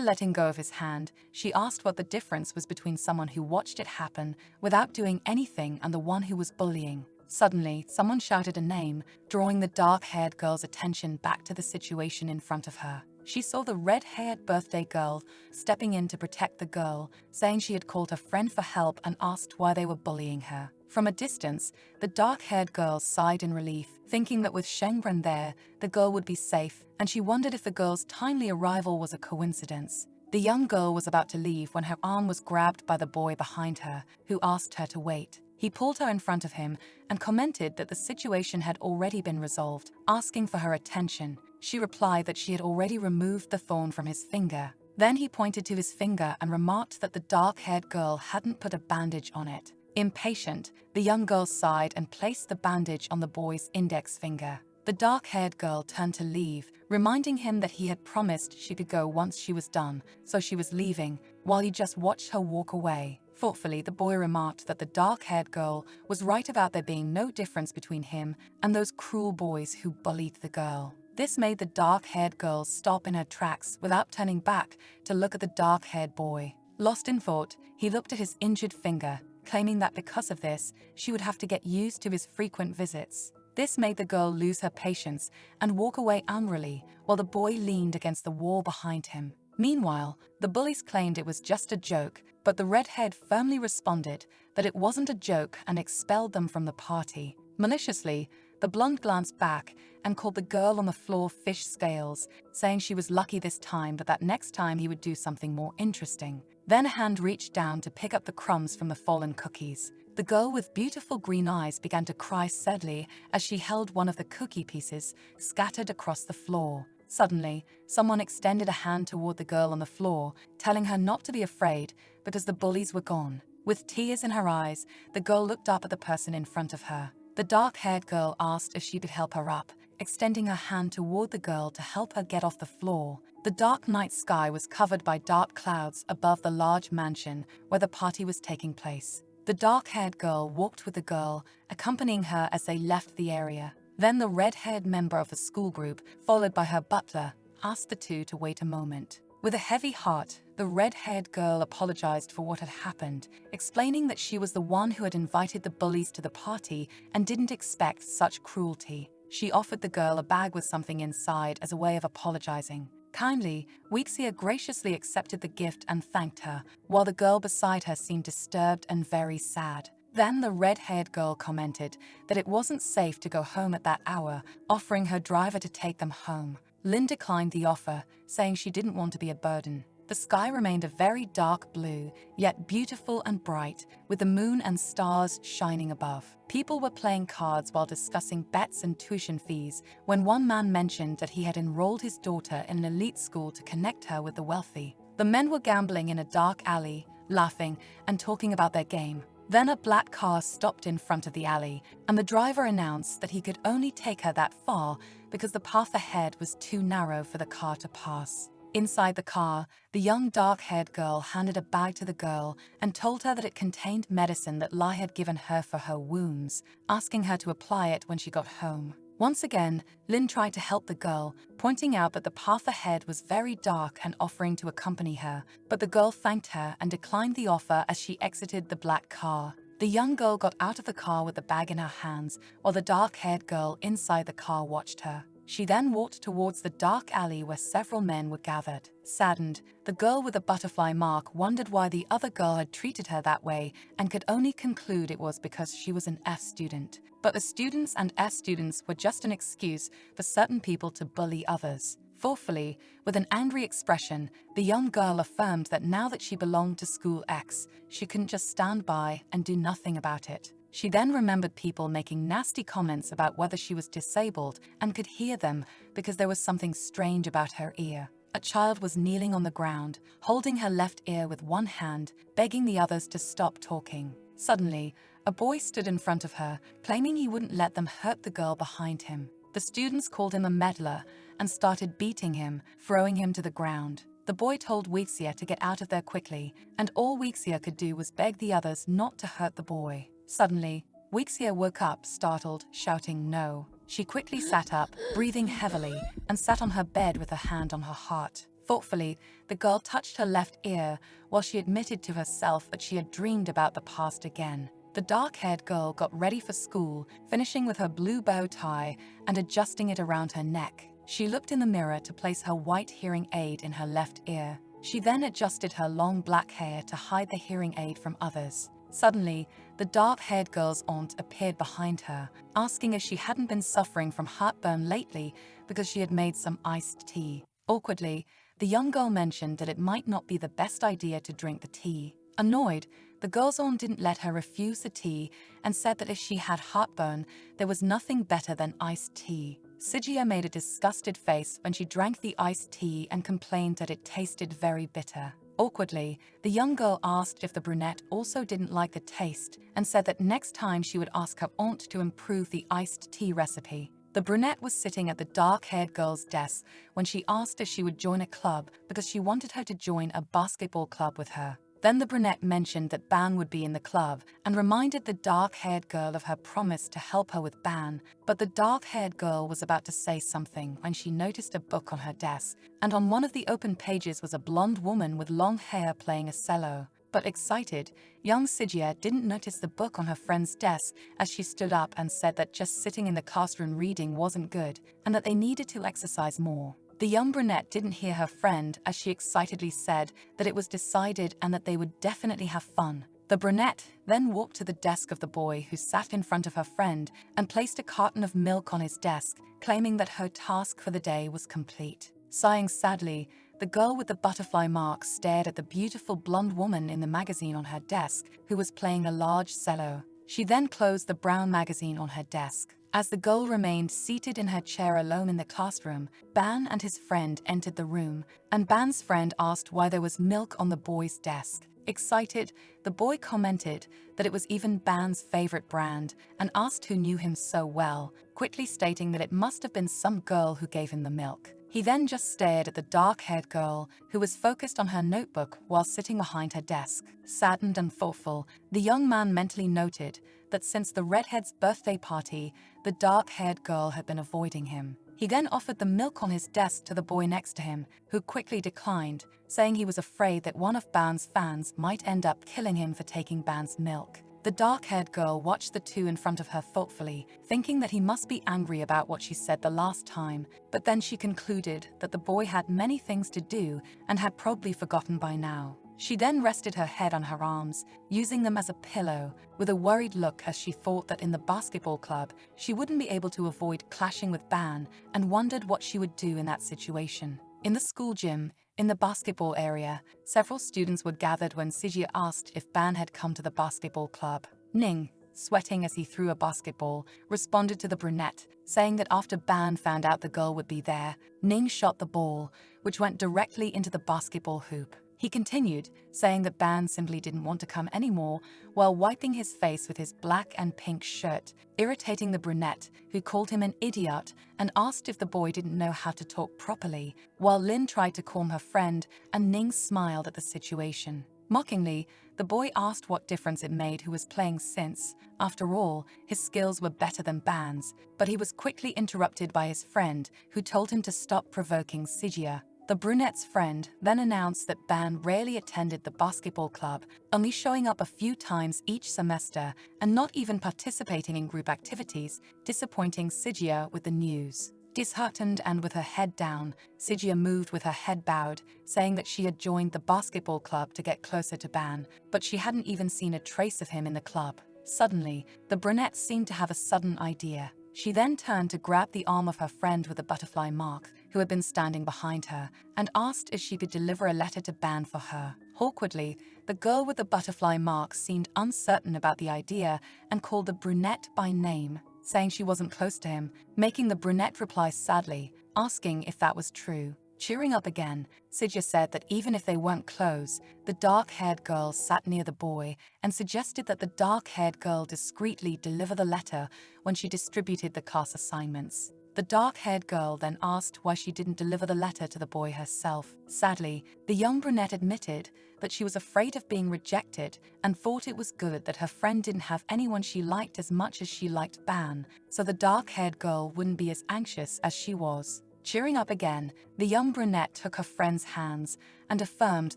letting go of his hand, she asked what the difference was between someone who watched it happen without doing anything and the one who was bullying. Suddenly, someone shouted a name, drawing the dark-haired girl's attention back to the situation in front of her. She saw the red-haired birthday girl stepping in to protect the girl, saying she had called her friend for help and asked why they were bullying her. From a distance, the dark-haired girl sighed in relief, thinking that with Shengbren there, the girl would be safe, and she wondered if the girl's timely arrival was a coincidence. The young girl was about to leave when her arm was grabbed by the boy behind her, who asked her to wait. He pulled her in front of him and commented that the situation had already been resolved, asking for her attention. She replied that she had already removed the thorn from his finger. Then he pointed to his finger and remarked that the dark-haired girl hadn't put a bandage on it. Impatient, the young girl sighed and placed the bandage on the boy's index finger. The dark-haired girl turned to leave, reminding him that he had promised she could go once she was done, so she was leaving, while he just watched her walk away. Thoughtfully, the boy remarked that the dark-haired girl was right about there being no difference between him and those cruel boys who bullied the girl. This made the dark-haired girl stop in her tracks without turning back to look at the dark-haired boy. Lost in thought, he looked at his injured finger, claiming that because of this, she would have to get used to his frequent visits. This made the girl lose her patience and walk away angrily, while the boy leaned against the wall behind him. Meanwhile, the bullies claimed it was just a joke, but the redhead firmly responded that it wasn't a joke and expelled them from the party. Maliciously, the blonde glanced back and called the girl on the floor fish scales, saying she was lucky this time, but that next time he would do something more interesting. Then a hand reached down to pick up the crumbs from the fallen cookies. The girl with beautiful green eyes began to cry sadly as she held one of the cookie pieces scattered across the floor. Suddenly, someone extended a hand toward the girl on the floor, telling her not to be afraid because the bullies were gone. With tears in her eyes, the girl looked up at the person in front of her. The dark-haired girl asked if she could help her up, extending her hand toward the girl to help her get off the floor. The dark night sky was covered by dark clouds above the large mansion where the party was taking place. The dark-haired girl walked with the girl, accompanying her as they left the area. Then the red-haired member of the school group, followed by her butler, asked the two to wait a moment. With a heavy heart, the red-haired girl apologized for what had happened, explaining that she was the one who had invited the bullies to the party and didn't expect such cruelty. She offered the girl a bag with something inside as a way of apologizing. Kindly, Weexia graciously accepted the gift and thanked her, while the girl beside her seemed disturbed and very sad. Then the red-haired girl commented that it wasn't safe to go home at that hour, offering her driver to take them home. Lynn declined the offer, saying she didn't want to be a burden. The sky remained a very dark blue, yet beautiful and bright, with the moon and stars shining above. People were playing cards while discussing bets and tuition fees when one man mentioned that he had enrolled his daughter in an elite school to connect her with the wealthy. The men were gambling in a dark alley, laughing and talking about their game. Then a black car stopped in front of the alley, and the driver announced that he could only take her that far because the path ahead was too narrow for the car to pass. Inside the car, the young dark-haired girl handed a bag to the girl and told her that it contained medicine that Lai had given her for her wounds, asking her to apply it when she got home. Once again, Lin tried to help the girl, pointing out that the path ahead was very dark and offering to accompany her, but the girl thanked her and declined the offer as she exited the black car. The young girl got out of the car with the bag in her hands, while the dark-haired girl inside the car watched her. She then walked towards the dark alley where several men were gathered. Saddened, the girl with the butterfly mark wondered why the other girl had treated her that way and could only conclude it was because she was an F student. But the students and F students were just an excuse for certain people to bully others. Thoughtfully, with an angry expression, the young girl affirmed that now that she belonged to School X, she couldn't just stand by and do nothing about it. She then remembered people making nasty comments about whether she was disabled and could hear them because there was something strange about her ear. A child was kneeling on the ground, holding her left ear with one hand, begging the others to stop talking. Suddenly, a boy stood in front of her, claiming he wouldn't let them hurt the girl behind him. The students called him a meddler and started beating him, throwing him to the ground. The boy told Weixia to get out of there quickly, and all Weixia could do was beg the others not to hurt the boy. Suddenly, Weixia woke up, startled, shouting no. She quickly sat up, breathing heavily, and sat on her bed with her hand on her heart. Thoughtfully, the girl touched her left ear while she admitted to herself that she had dreamed about the past again. The dark-haired girl got ready for school, finishing with her blue bow tie and adjusting it around her neck. She looked in the mirror to place her white hearing aid in her left ear. She then adjusted her long black hair to hide the hearing aid from others. Suddenly, the dark-haired girl's aunt appeared behind her, asking if she hadn't been suffering from heartburn lately because she had made some iced tea. Awkwardly, the young girl mentioned that it might not be the best idea to drink the tea. Annoyed, the girl's aunt didn't let her refuse the tea and said that if she had heartburn, there was nothing better than iced tea. Sijia made a disgusted face when she drank the iced tea and complained that it tasted very bitter. Awkwardly, the young girl asked if the brunette also didn't like the taste and said that next time she would ask her aunt to improve the iced tea recipe. The brunette was sitting at the dark-haired girl's desk when she asked if she would join a club because she wanted her to join a basketball club with her. Then the brunette mentioned that Ban would be in the club and reminded the dark-haired girl of her promise to help her with Ban, but the dark-haired girl was about to say something when she noticed a book on her desk, and on one of the open pages was a blonde woman with long hair playing a cello. But excited, young Sijia didn't notice the book on her friend's desk as she stood up and said that just sitting in the classroom reading wasn't good and that they needed to exercise more. The young brunette didn't hear her friend as she excitedly said that it was decided and that they would definitely have fun. The brunette then walked to the desk of the boy who sat in front of her friend and placed a carton of milk on his desk, claiming that her task for the day was complete. Sighing sadly, the girl with the butterfly mark stared at the beautiful blonde woman in the magazine on her desk who was playing a large cello. She then closed the brown magazine on her desk. As the girl remained seated in her chair alone in the classroom, Ban and his friend entered the room, and Ban's friend asked why there was milk on the boy's desk. Excited, the boy commented that it was even Ban's favorite brand and asked who knew him so well, quickly stating that it must have been some girl who gave him the milk. He then just stared at the dark-haired girl, who was focused on her notebook while sitting behind her desk. Saddened and thoughtful, the young man mentally noted that since the redhead's birthday party, the dark-haired girl had been avoiding him. He then offered the milk on his desk to the boy next to him, who quickly declined, saying he was afraid that one of Ban's fans might end up killing him for taking Ban's milk. The dark-haired girl watched the two in front of her thoughtfully, thinking that he must be angry about what she said the last time, but then she concluded that the boy had many things to do and had probably forgotten by now. She then rested her head on her arms, using them as a pillow, with a worried look as she thought that in the basketball club, she wouldn't be able to avoid clashing with Ban and wondered what she would do in that situation. In the school gym, in the basketball area, several students were gathered when Sijia asked if Ban had come to the basketball club. Ning, sweating as he threw a basketball, responded to the brunette, saying that after Ban found out the girl would be there, Ning shot the ball, which went directly into the basketball hoop. He continued, saying that Ban simply didn't want to come anymore while wiping his face with his black and pink shirt, irritating the brunette, who called him an idiot and asked if the boy didn't know how to talk properly, while Lin tried to calm her friend and Ning smiled at the situation. Mockingly, the boy asked what difference it made who was playing since, after all, his skills were better than Ban's, but he was quickly interrupted by his friend, who told him to stop provoking Sijia. The brunette's friend then announced that Ban rarely attended the basketball club, only showing up a few times each semester and not even participating in group activities, disappointing Sijia with the news. Disheartened and with her head down, Sijia moved with her head bowed, saying that she had joined the basketball club to get closer to Ban, but she hadn't even seen a trace of him in the club. Suddenly, the brunette seemed to have a sudden idea. She then turned to grab the arm of her friend with the butterfly mark, who had been standing behind her, and asked if she could deliver a letter to Ban for her. Awkwardly, the girl with the butterfly mark seemed uncertain about the idea and called the brunette by name, saying she wasn't close to him, making the brunette reply sadly, asking if that was true. Cheering up again, Sijia said that even if they weren't close, the dark-haired girl sat near the boy and suggested that the dark-haired girl discreetly deliver the letter when she distributed the class assignments. The dark-haired girl then asked why she didn't deliver the letter to the boy herself. Sadly, the young brunette admitted that she was afraid of being rejected and thought it was good that her friend didn't have anyone she liked as much as she liked Ban, so the dark-haired girl wouldn't be as anxious as she was. Cheering up again, the young brunette took her friend's hands and affirmed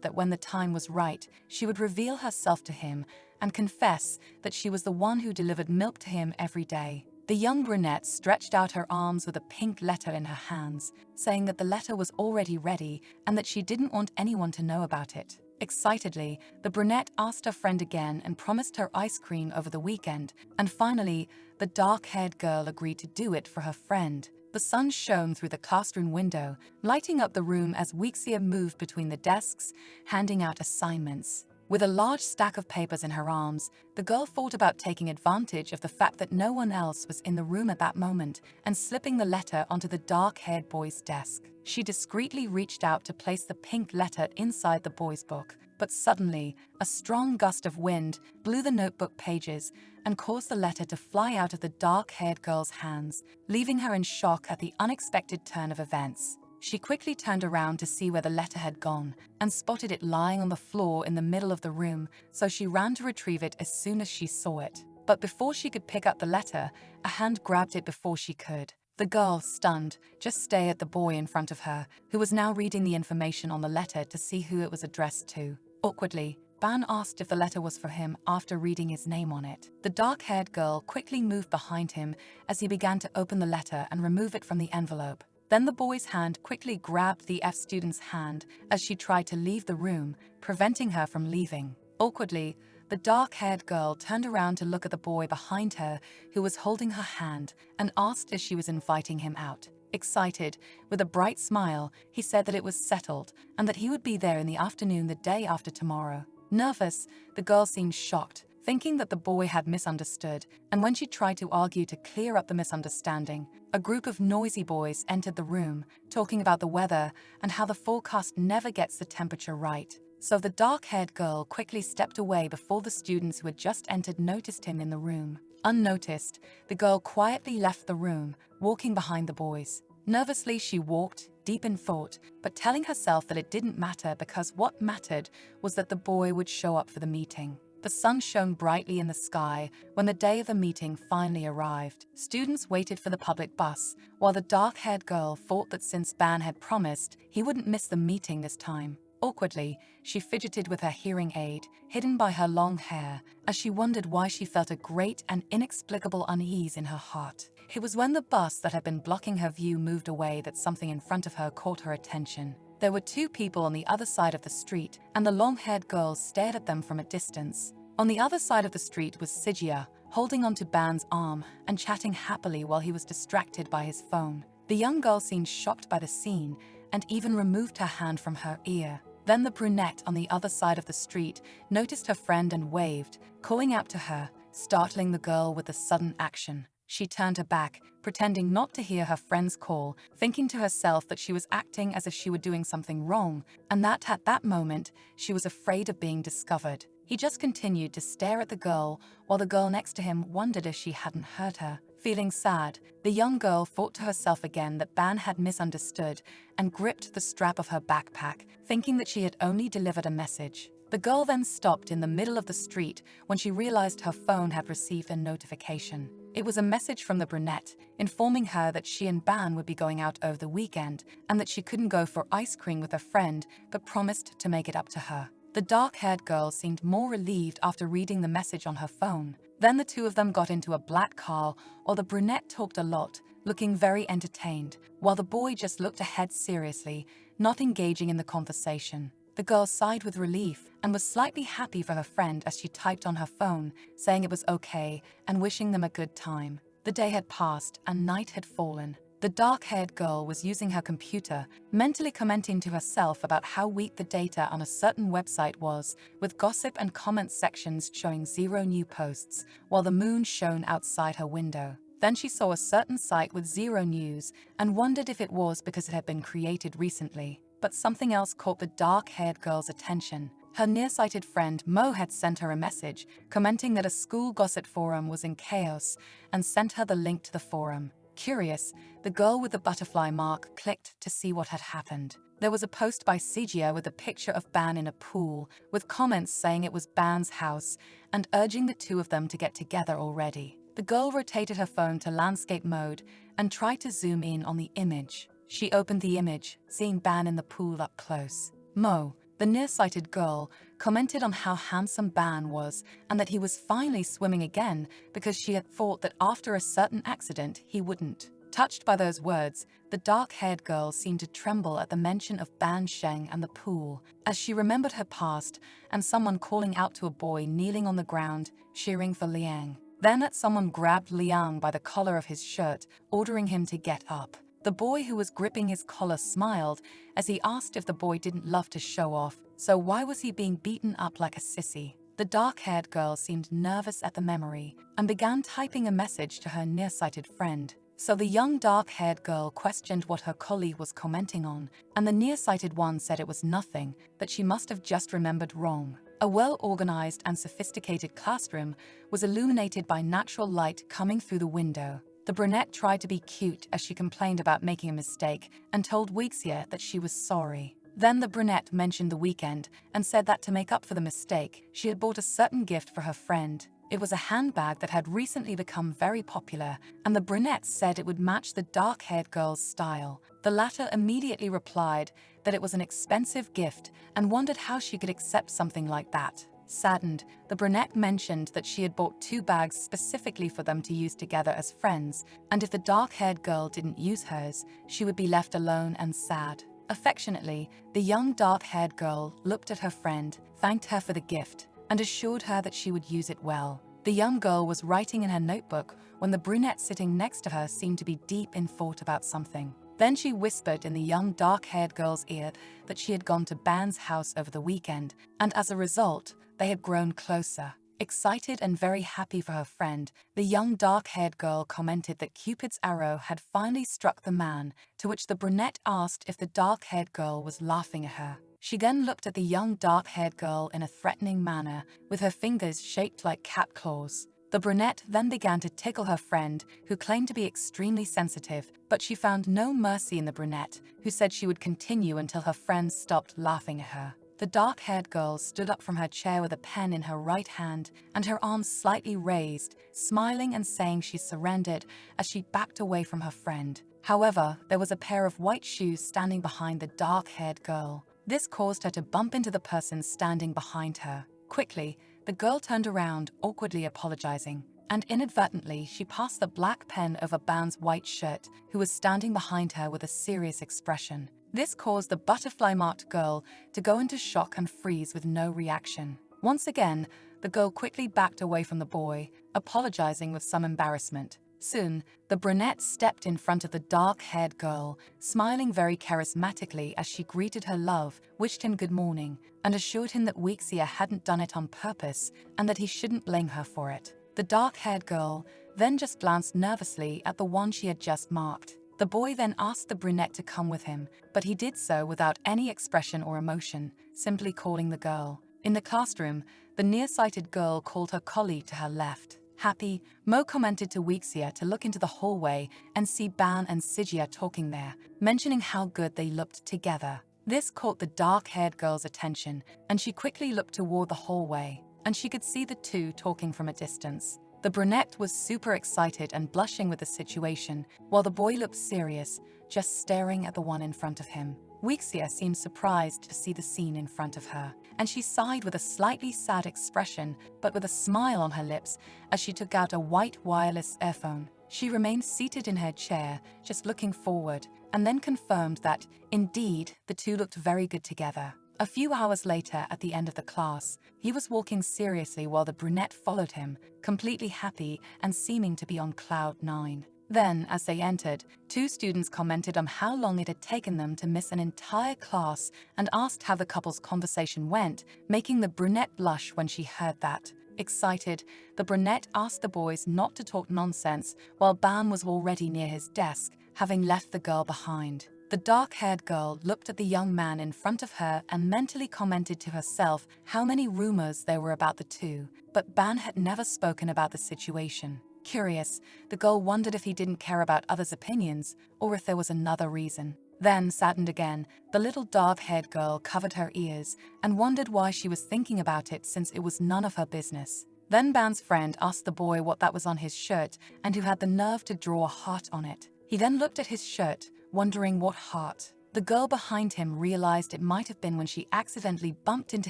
that when the time was right, she would reveal herself to him and confess that she was the one who delivered milk to him every day. The young brunette stretched out her arms with a pink letter in her hands, saying that the letter was already ready and that she didn't want anyone to know about it. Excitedly, the brunette asked her friend again and promised her ice cream over the weekend, and finally, the dark-haired girl agreed to do it for her friend. The sun shone through the classroom window, lighting up the room as Wixia moved between the desks, handing out assignments. With a large stack of papers in her arms, the girl thought about taking advantage of the fact that no one else was in the room at that moment and slipping the letter onto the dark-haired boy's desk. She discreetly reached out to place the pink letter inside the boy's book, but suddenly, a strong gust of wind blew the notebook pages and caused the letter to fly out of the dark-haired girl's hands, leaving her in shock at the unexpected turn of events. She quickly turned around to see where the letter had gone and spotted it lying on the floor in the middle of the room, so she ran to retrieve it as soon as she saw it. But before she could pick up the letter, a hand grabbed it before she could. The girl, stunned, just stared at the boy in front of her, who was now reading the information on the letter to see who it was addressed to. Awkwardly, Ban asked if the letter was for him after reading his name on it. The dark-haired girl quickly moved behind him as he began to open the letter and remove it from the envelope. Then the boy's hand quickly grabbed the F student's hand as she tried to leave the room, preventing her from leaving. Awkwardly, the dark-haired girl turned around to look at the boy behind her who was holding her hand and asked if she was inviting him out. Excited, with a bright smile, he said that it was settled and that he would be there in the afternoon the day after tomorrow. Nervous, the girl seemed shocked, thinking that the boy had misunderstood, and when she tried to argue to clear up the misunderstanding, a group of noisy boys entered the room, talking about the weather and how the forecast never gets the temperature right. So the dark-haired girl quickly stepped away before the students who had just entered noticed him in the room. Unnoticed, the girl quietly left the room, walking behind the boys. Nervously, she walked, deep in thought, but telling herself that it didn't matter because what mattered was that the boy would show up for the meeting. The sun shone brightly in the sky when the day of the meeting finally arrived. Students waited for the public bus, while the dark-haired girl thought that since Ban had promised, he wouldn't miss the meeting this time. Awkwardly, she fidgeted with her hearing aid, hidden by her long hair, as she wondered why she felt a great and inexplicable unease in her heart. It was when the bus that had been blocking her view moved away that something in front of her caught her attention. There were two people on the other side of the street, and the long-haired girl stared at them from a distance. On the other side of the street was Sijia, holding onto Ban's arm and chatting happily while he was distracted by his phone. The young girl seemed shocked by the scene and even removed her hand from her ear. Then the brunette on the other side of the street noticed her friend and waved, calling out to her, startling the girl with the sudden action. She turned her back, pretending not to hear her friend's call, thinking to herself that she was acting as if she were doing something wrong, and that at that moment, she was afraid of being discovered. He just continued to stare at the girl, while the girl next to him wondered if she hadn't heard her. Feeling sad, the young girl thought to herself again that Ban had misunderstood and gripped the strap of her backpack, thinking that she had only delivered a message. The girl then stopped in the middle of the street when she realized her phone had received a notification. It was a message from the brunette, informing her that she and Ban would be going out over the weekend and that she couldn't go for ice cream with a friend but promised to make it up to her. The dark-haired girl seemed more relieved after reading the message on her phone. Then the two of them got into a black car, while the brunette talked a lot, looking very entertained, while the boy just looked ahead seriously, not engaging in the conversation. The girl sighed with relief and was slightly happy for her friend as she typed on her phone, saying it was okay and wishing them a good time. The day had passed and night had fallen. The dark-haired girl was using her computer, mentally commenting to herself about how weak the data on a certain website was, with gossip and comment sections showing 0 new posts, while the moon shone outside her window. Then she saw a certain site with zero news and wondered if it was because it had been created recently. But something else caught the dark-haired girl's attention. Her nearsighted friend Mo had sent her a message commenting that a school gossip forum was in chaos and sent her the link to the forum. Curious, the girl with the butterfly mark clicked to see what had happened. There was a post by Sijia with a picture of Ban in a pool, with comments saying it was Ban's house and urging the two of them to get together already. The girl rotated her phone to landscape mode and tried to zoom in on the image. She opened the image, seeing Ban in the pool up close. Mo, the nearsighted girl, commented on how handsome Ban was and that he was finally swimming again because she had thought that after a certain accident he wouldn't. Touched by those words, the dark-haired girl seemed to tremble at the mention of Ban Sheng and the pool, as she remembered her past and someone calling out to a boy kneeling on the ground, cheering for Liang. Then someone grabbed Liang by the collar of his shirt, ordering him to get up. The boy who was gripping his collar smiled as he asked if the boy didn't love to show off, so why was he being beaten up like a sissy? The dark-haired girl seemed nervous at the memory and began typing a message to her nearsighted friend. So the young dark-haired girl questioned what her colleague was commenting on, and the nearsighted one said it was nothing, that she must have just remembered wrong. A well-organized and sophisticated classroom was illuminated by natural light coming through the window. The brunette tried to be cute as she complained about making a mistake and told Weixia that she was sorry. Then the brunette mentioned the weekend and said that to make up for the mistake, she had bought a certain gift for her friend. It was a handbag that had recently become very popular, and the brunette said it would match the dark-haired girl's style. The latter immediately replied that it was an expensive gift and wondered how she could accept something like that. Saddened, the brunette mentioned that she had bought 2 bags specifically for them to use together as friends, and if the dark-haired girl didn't use hers, she would be left alone and sad. Affectionately, the young dark-haired girl looked at her friend, thanked her for the gift, and assured her that she would use it well. The young girl was writing in her notebook when the brunette sitting next to her seemed to be deep in thought about something. Then she whispered in the young dark-haired girl's ear that she had gone to Ban's house over the weekend, and as a result, they had grown closer. Excited and very happy for her friend, the young dark-haired girl commented that Cupid's arrow had finally struck the man, to which the brunette asked if the dark-haired girl was laughing at her. She then looked at the young dark-haired girl in a threatening manner, with her fingers shaped like cat claws. The brunette then began to tickle her friend, who claimed to be extremely sensitive, but she found no mercy in the brunette, who said she would continue until her friends stopped laughing at her. The dark-haired girl stood up from her chair with a pen in her right hand and her arms slightly raised, smiling and saying she surrendered as she backed away from her friend. However, there was a pair of white shoes standing behind the dark-haired girl. This caused her to bump into the person standing behind her. Quickly, the girl turned around, awkwardly apologizing, and inadvertently she passed the black pen over Ban's white shirt, who was standing behind her with a serious expression. This caused the butterfly-marked girl to go into shock and freeze with no reaction. Once again, the girl quickly backed away from the boy, apologizing with some embarrassment. Soon, the brunette stepped in front of the dark-haired girl, smiling very charismatically as she greeted her love, wished him good morning, and assured him that Weixia hadn't done it on purpose and that he shouldn't blame her for it. The dark-haired girl then just glanced nervously at the one she had just marked. The boy then asked the brunette to come with him, but he did so without any expression or emotion, simply calling the girl. In the classroom, the nearsighted girl called her colleague to her left. Happy, Mo commented to Weixia to look into the hallway and see Ban and Sijia talking there, mentioning how good they looked together. This caught the dark-haired girl's attention, and she quickly looked toward the hallway, and she could see the two talking from a distance. The brunette was super excited and blushing with the situation, while the boy looked serious, just staring at the one in front of him. Weixia seemed surprised to see the scene in front of her, and she sighed with a slightly sad expression, but with a smile on her lips as she took out a white wireless earphone. She remained seated in her chair, just looking forward, and then confirmed that, indeed, the two looked very good together. A few hours later, at the end of the class, he was walking seriously while the brunette followed him, completely happy and seeming to be on cloud 9. Then, as they entered, 2 students commented on how long it had taken them to miss an entire class and asked how the couple's conversation went, making the brunette blush when she heard that. Excited, the brunette asked the boys not to talk nonsense while Ban was already near his desk, having left the girl behind. The dark-haired girl looked at the young man in front of her and mentally commented to herself how many rumors there were about the two, but Ban had never spoken about the situation. Curious, the girl wondered if he didn't care about others' opinions or if there was another reason. Then, saddened again, the little dark-haired girl covered her ears and wondered why she was thinking about it since it was none of her business. Then Ban's friend asked the boy what that was on his shirt and who had the nerve to draw a heart on it. He then looked at his shirt, wondering what heart. The girl behind him realized it might have been when she accidentally bumped into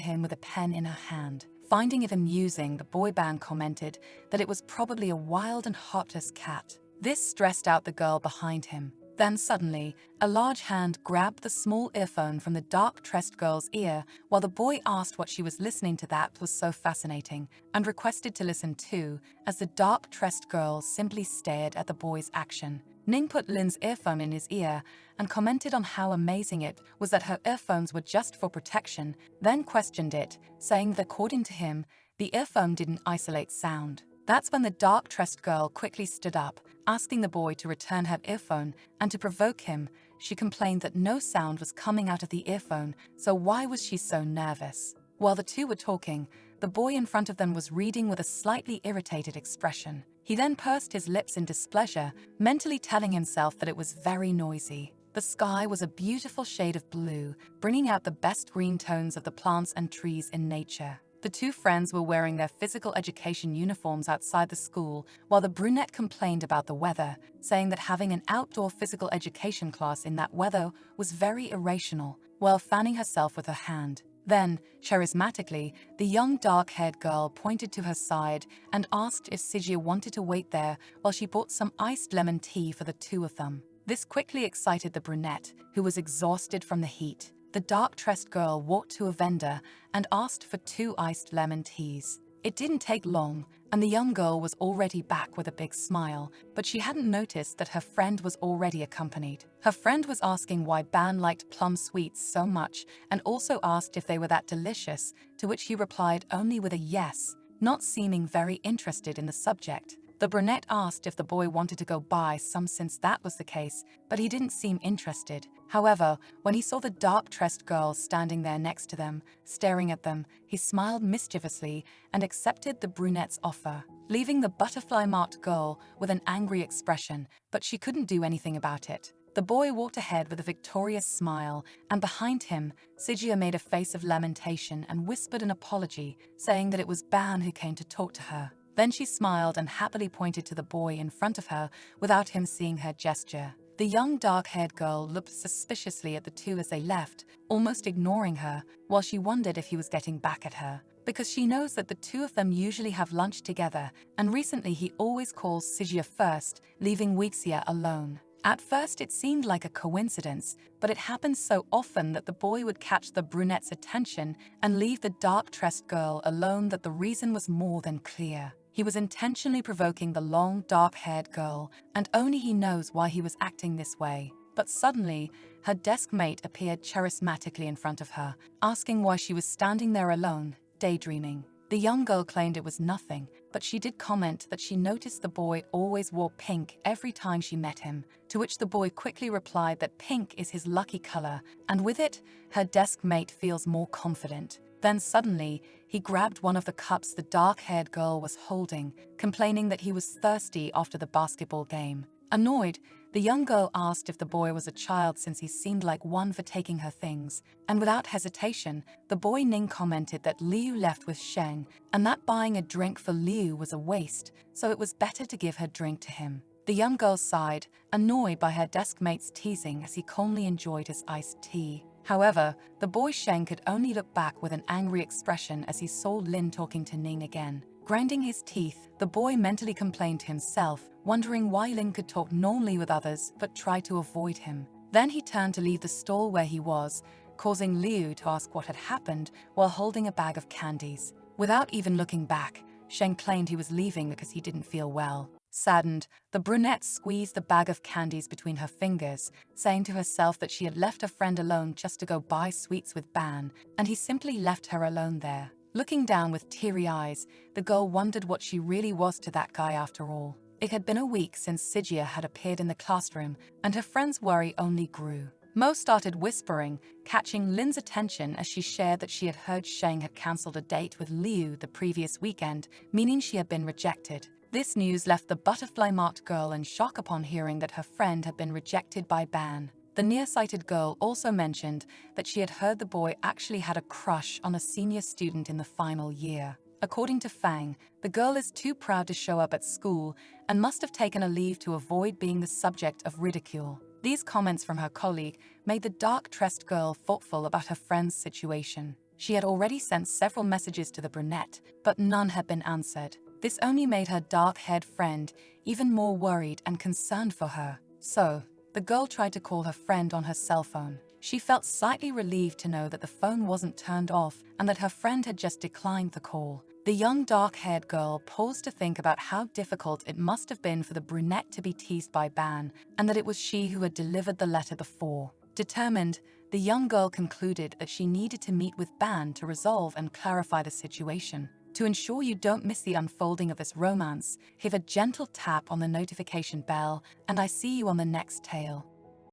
him with a pen in her hand. Finding it amusing, the boy Ban commented that it was probably a wild and heartless cat. This stressed out the girl behind him. Then suddenly, a large hand grabbed the small earphone from the dark-tressed girl's ear while the boy asked what she was listening to that was so fascinating and requested to listen too, as the dark-tressed girl simply stared at the boy's action. Ning put Lin's earphone in his ear and commented on how amazing it was that her earphones were just for protection, then questioned it, saying that according to him, the earphone didn't isolate sound. That's when the dark-tressed girl quickly stood up, asking the boy to return her earphone, and to provoke him, she complained that no sound was coming out of the earphone, so why was she so nervous? While the two were talking, the boy in front of them was reading with a slightly irritated expression. He then pursed his lips in displeasure, mentally telling himself that it was very noisy. The sky was a beautiful shade of blue, bringing out the best green tones of the plants and trees in nature. The two friends were wearing their physical education uniforms outside the school, while the brunette complained about the weather, saying that having an outdoor physical education class in that weather was very irrational, while fanning herself with her hand. Then, charismatically, the young dark-haired girl pointed to her side and asked if Sijia wanted to wait there while she bought some iced lemon tea for the two of them. This quickly excited the brunette, who was exhausted from the heat. The dark-tressed girl walked to a vendor and asked for 2 iced lemon teas. It didn't take long, and the young girl was already back with a big smile, but she hadn't noticed that her friend was already accompanied. Her friend was asking why Ban liked plum sweets so much and also asked if they were that delicious, to which he replied only with a yes, not seeming very interested in the subject. The brunette asked if the boy wanted to go buy some since that was the case, but he didn't seem interested. However, when he saw the dark-tressed girl standing there next to them, staring at them, he smiled mischievously and accepted the brunette's offer, leaving the butterfly-marked girl with an angry expression, but she couldn't do anything about it. The boy walked ahead with a victorious smile, and behind him, Sijia made a face of lamentation and whispered an apology, saying that it was Ban who came to talk to her. Then she smiled and happily pointed to the boy in front of her without him seeing her gesture. The young dark-haired girl looked suspiciously at the two as they left, almost ignoring her, while she wondered if he was getting back at her. Because she knows that the two of them usually have lunch together, and recently he always calls Sijia first, leaving Weixia alone. At first it seemed like a coincidence, but it happened so often that the boy would catch the brunette's attention and leave the dark-tressed girl alone that the reason was more than clear. He was intentionally provoking the long, dark-haired girl, and only he knows why he was acting this way. But suddenly, her desk mate appeared charismatically in front of her, asking why she was standing there alone, daydreaming. The young girl claimed it was nothing, but she did comment that she noticed the boy always wore pink every time she met him, to which the boy quickly replied that pink is his lucky color, and with it, her desk mate feels more confident. Then suddenly, he grabbed one of the cups the dark-haired girl was holding, complaining that he was thirsty after the basketball game. Annoyed, the young girl asked if the boy was a child since he seemed like one for taking her things, and without hesitation, the boy Ning commented that Liu left with Sheng, and that buying a drink for Liu was a waste, so it was better to give her drink to him. The young girl sighed, annoyed by her desk mate's teasing as he calmly enjoyed his iced tea. However, the boy Sheng could only look back with an angry expression as he saw Lin talking to Ning again. Grinding his teeth, the boy mentally complained to himself, wondering why Lin could talk normally with others but try to avoid him. Then he turned to leave the stall where he was, causing Liu to ask what had happened while holding a bag of candies. Without even looking back, Sheng claimed he was leaving because he didn't feel well. Saddened, the brunette squeezed the bag of candies between her fingers, saying to herself that she had left her friend alone just to go buy sweets with Ban, and he simply left her alone there. Looking down with teary eyes, the girl wondered what she really was to that guy after all. It had been a week since Sijia had appeared in the classroom, and her friend's worry only grew. Mo started whispering, catching Lin's attention as she shared that she had heard Sheng had cancelled a date with Liu the previous weekend, meaning she had been rejected. This news left the butterfly-marked girl in shock upon hearing that her friend had been rejected by Ban. The nearsighted girl also mentioned that she had heard the boy actually had a crush on a senior student in the final year. According to Fang, the girl is too proud to show up at school and must have taken a leave to avoid being the subject of ridicule. These comments from her colleague made the dark-dressed girl thoughtful about her friend's situation. She had already sent several messages to the brunette, but none had been answered. This only made her dark-haired friend even more worried and concerned for her. So, the girl tried to call her friend on her cell phone. She felt slightly relieved to know that the phone wasn't turned off and that her friend had just declined the call. The young dark-haired girl paused to think about how difficult it must have been for the brunette to be teased by Ban, and that it was she who had delivered the letter before. Determined, the young girl concluded that she needed to meet with Ban to resolve and clarify the situation. To ensure you don't miss the unfolding of this romance, give a gentle tap on the notification bell, and I see you on the next tale.